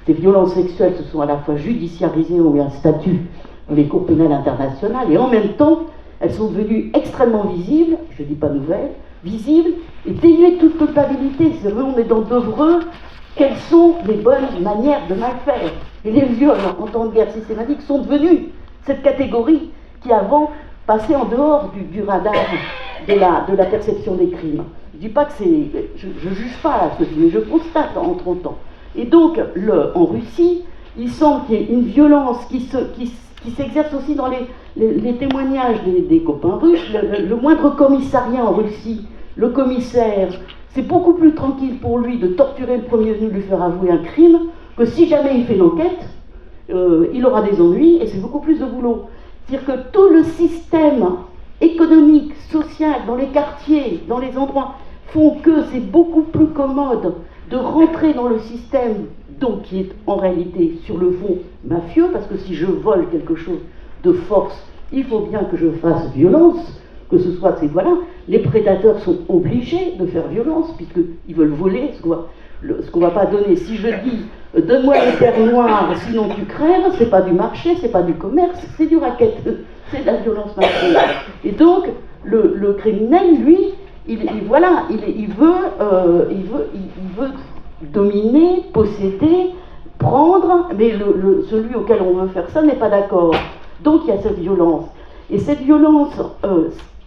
ces violences sexuelles se sont à la fois judiciarisées, ont eu un statut dans les cours pénales internationales, et en même temps, elles sont devenues extrêmement visibles, je ne dis pas nouvelles, visibles, et dénuées de toute culpabilité. C'est vrai, on est dans d'œuvreux. Quelles sont les bonnes manières de mal faire? Et les viols en temps de guerre systématique sont devenus cette catégorie qui avant passer en dehors du radar de la perception des crimes. Je ne dis pas que c'est... Je ne juge pas là, mais je constate en 30 ans. Et donc, en Russie, il semble qu'il y ait une violence qui s'exerce aussi dans les témoignages des copains russes. Le moindre commissariat en Russie, le commissaire, c'est beaucoup plus tranquille pour lui de torturer le premier venu, de lui faire avouer un crime, que si jamais il fait l'enquête, il aura des ennuis et c'est beaucoup plus de boulot. C'est-à-dire que tout le système économique, social, dans les quartiers, dans les endroits, font que c'est beaucoup plus commode de rentrer dans le système, donc qui est en réalité sur le fond mafieux, parce que si je vole quelque chose de force, il faut bien que je fasse violence, que ce soit, voilà, les prédateurs sont obligés de faire violence, puisqu'ils veulent voler ce qu'on ne va pas donner. Si je dis, donne-moi les terres noires, sinon tu crèves, c'est pas du marché, c'est pas du commerce, c'est du racket, c'est de la violence marchande. Et donc, le criminel, lui, il veut dominer, posséder, prendre, mais celui auquel on veut faire ça n'est pas d'accord. Donc il y a cette violence. Et cette violence,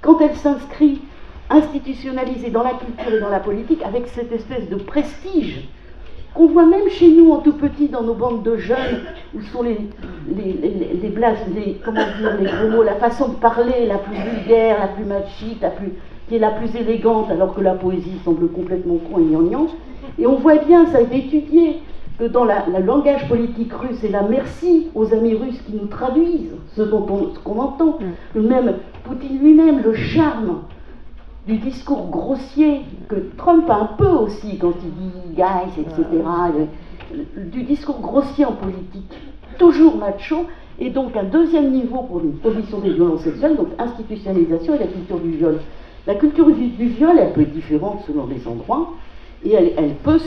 quand elle s'inscrit institutionnalisée dans la culture et dans la politique, avec cette espèce de prestige qu'on voit même chez nous en tout petit dans nos bandes de jeunes, où sont les gros mots, la façon de parler la plus vulgaire, la plus machiste, qui est la plus élégante, alors que la poésie semble complètement con et gnangnan. Et on voit bien, ça a été étudié, que dans le langage politique russe, et là merci aux amis russes qui nous traduisent ce qu'on entend, même Poutine lui-même, le charme du discours grossier, que Trump a un peu aussi quand il dit guys, etc., du discours grossier en politique, toujours macho, et donc un deuxième niveau pour une position des violences sexuelles, donc institutionnalisation et la culture du viol. La culture du viol, elle peut être différente selon les endroits, et elle peut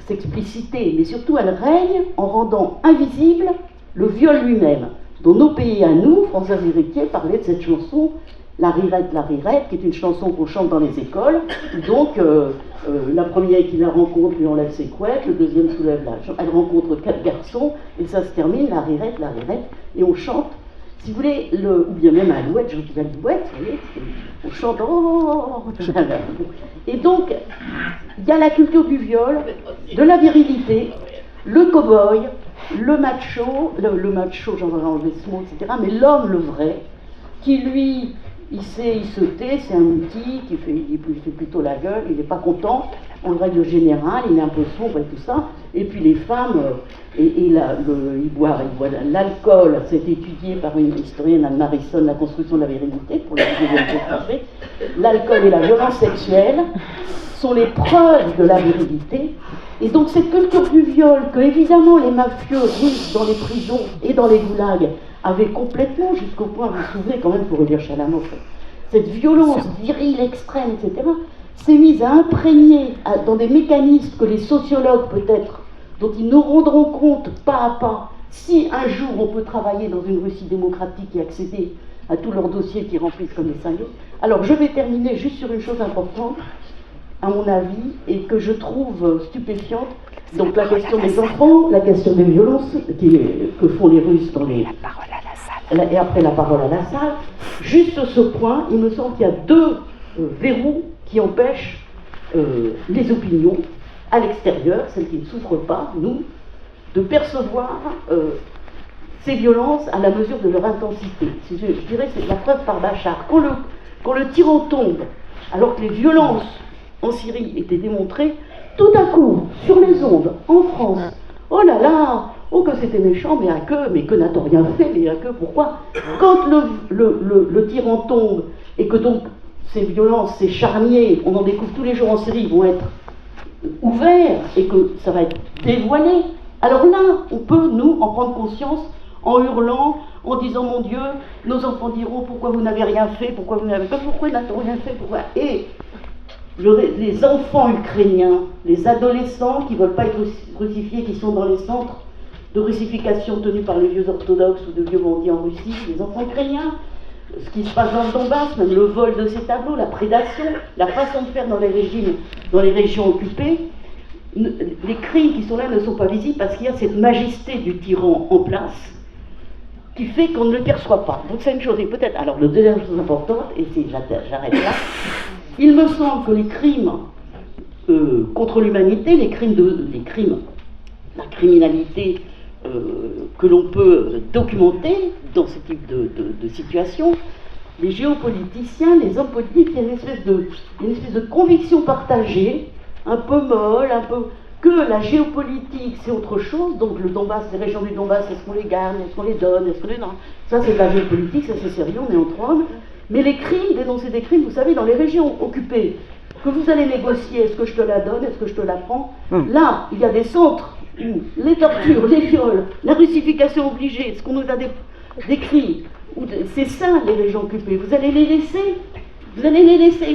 s'expliciter, mais surtout elle règne en rendant invisible le viol lui-même. Dans nos pays à nous, Françoise Héritier parlait de cette chanson La Rirette, qui est une chanson qu'on chante dans les écoles. Donc, la première qui la rencontre lui enlève ses couettes, le deuxième soulève la jambe. Elle rencontre 4 garçons, et ça se termine, la rirette, et on chante, si vous voulez, ou bien même à Alouette, Jean-Pierre Alouette, vous voyez, on chante, et donc, il y a la culture du viol, de la virilité, le cow-boy, le macho, j'en vais enlever ce mot, etc., mais l'homme, le vrai, qui lui, il se tait, c'est un outil, il fait plutôt la gueule, il n'est pas content, en règle générale, il est un peu sombre et tout ça, et puis les femmes, ils boivent l'alcool, c'est étudié par une historienne, Anne Marison, La construction de la virilité, pour la deuxième fois. L'alcool et la violence sexuelle sont les preuves de la virilité, et donc cette culture du viol, que évidemment les mafieux russes dans les prisons et dans les goulags avaient complètement, jusqu'au point, vous vous souvenez quand même, pour relire Chalamov, cette violence virile extrême, etc., s'est mise à imprégner dans des mécanismes que les sociologues peut-être, dont ils nous rendront compte pas à pas, si un jour on peut travailler dans une Russie démocratique et accéder à tous leurs dossiers qui remplissent comme les cinglés. Alors je vais terminer juste sur une chose importante, à mon avis, et que je trouve stupéfiante. Donc la question des enfants, la question des violences que font les Russes dans les... La parole à la salle. Et après la parole à la salle. Juste ce point, il me semble qu'il y a 2 verrous qui empêchent les opinions à l'extérieur, celles qui ne souffrent pas, nous, de percevoir ces violences à la mesure de leur intensité. Je dirais c'est la preuve par Bachar. Quand le tyran tombe, alors que les violences en Syrie étaient démontrées, tout à coup, sur les ondes, en France, oh là là, oh que c'était méchant, mais que n'a-t-on rien fait, mais à que, pourquoi? Quand le tyran tombe, et que donc ces violences, ces charniers, on en découvre tous les jours en Syrie, vont être ouverts, et que ça va être dévoilé, alors là, on peut, nous, en prendre conscience, en hurlant, en disant, mon Dieu, nos enfants diront, pourquoi vous n'avez rien fait, pourquoi n'a-t-on rien fait, pourquoi? Et les enfants ukrainiens, les adolescents qui ne veulent pas être russifiés, qui sont dans les centres de russification tenus par les vieux orthodoxes ou de vieux bandits en Russie, les enfants ukrainiens, ce qui se passe dans le Donbass, même le vol de ces tableaux, la prédation, la façon de faire dans les régions occupées, les crimes qui sont là ne sont pas visibles parce qu'il y a cette majesté du tyran en place. qui fait qu'on ne le perçoit pas. Donc c'est une chose, et peut-être, alors la deuxième chose importante, et j'arrête là, il me semble que les crimes contre l'humanité, les crimes, la criminalité que l'on peut documenter dans ce type de situation, les géopoliticiens, les hommes politiques, il y a une espèce de conviction partagée, un peu molle, un peu, que la géopolitique c'est autre chose, donc le Donbass, les régions du Donbass, est-ce qu'on les gagne, est-ce qu'on les donne, est-ce qu'on les... Non, ça c'est de la géopolitique, ça c'est sérieux, on est entre hommes. Mais les crimes, dénoncer des crimes, vous savez, dans les régions occupées, que vous allez négocier, est-ce que je te la donne, est-ce que je te la prends, là, il y a des centres où les tortures, les viols, la russification obligée, ce qu'on nous a décrit, c'est ça les régions occupées, vous allez les laisser,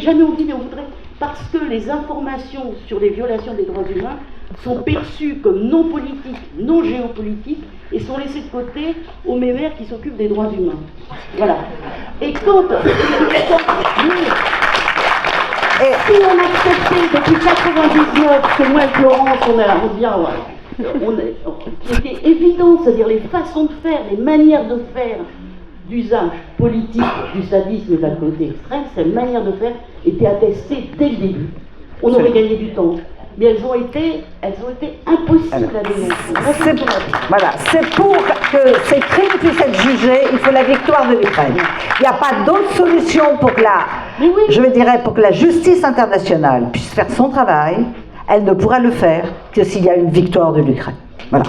jamais on dit, mais on voudrait, parce que les informations sur les violations des droits humains sont perçues comme non politiques, non géopolitiques, et sont laissées de côté aux mémères qui s'occupent des droits humains. Voilà. Et quand si on acceptait depuis 99 que moi et Florence, c'était évident, c'est-à-dire les façons de faire, les manières de faire d'usage politique du sadisme et de la cruauté extrême, ces manières de faire étaient attestées dès le début. On aurait gagné du temps, mais elles ont été impossibles à dénoncer. Voilà, c'est pour que ces crimes puissent être jugés, il faut la victoire de l'Ukraine. Il n'y a pas d'autre solution pour que pour que la justice internationale puisse faire son travail. Elle ne pourra le faire que s'il y a une victoire de l'Ukraine. Voilà.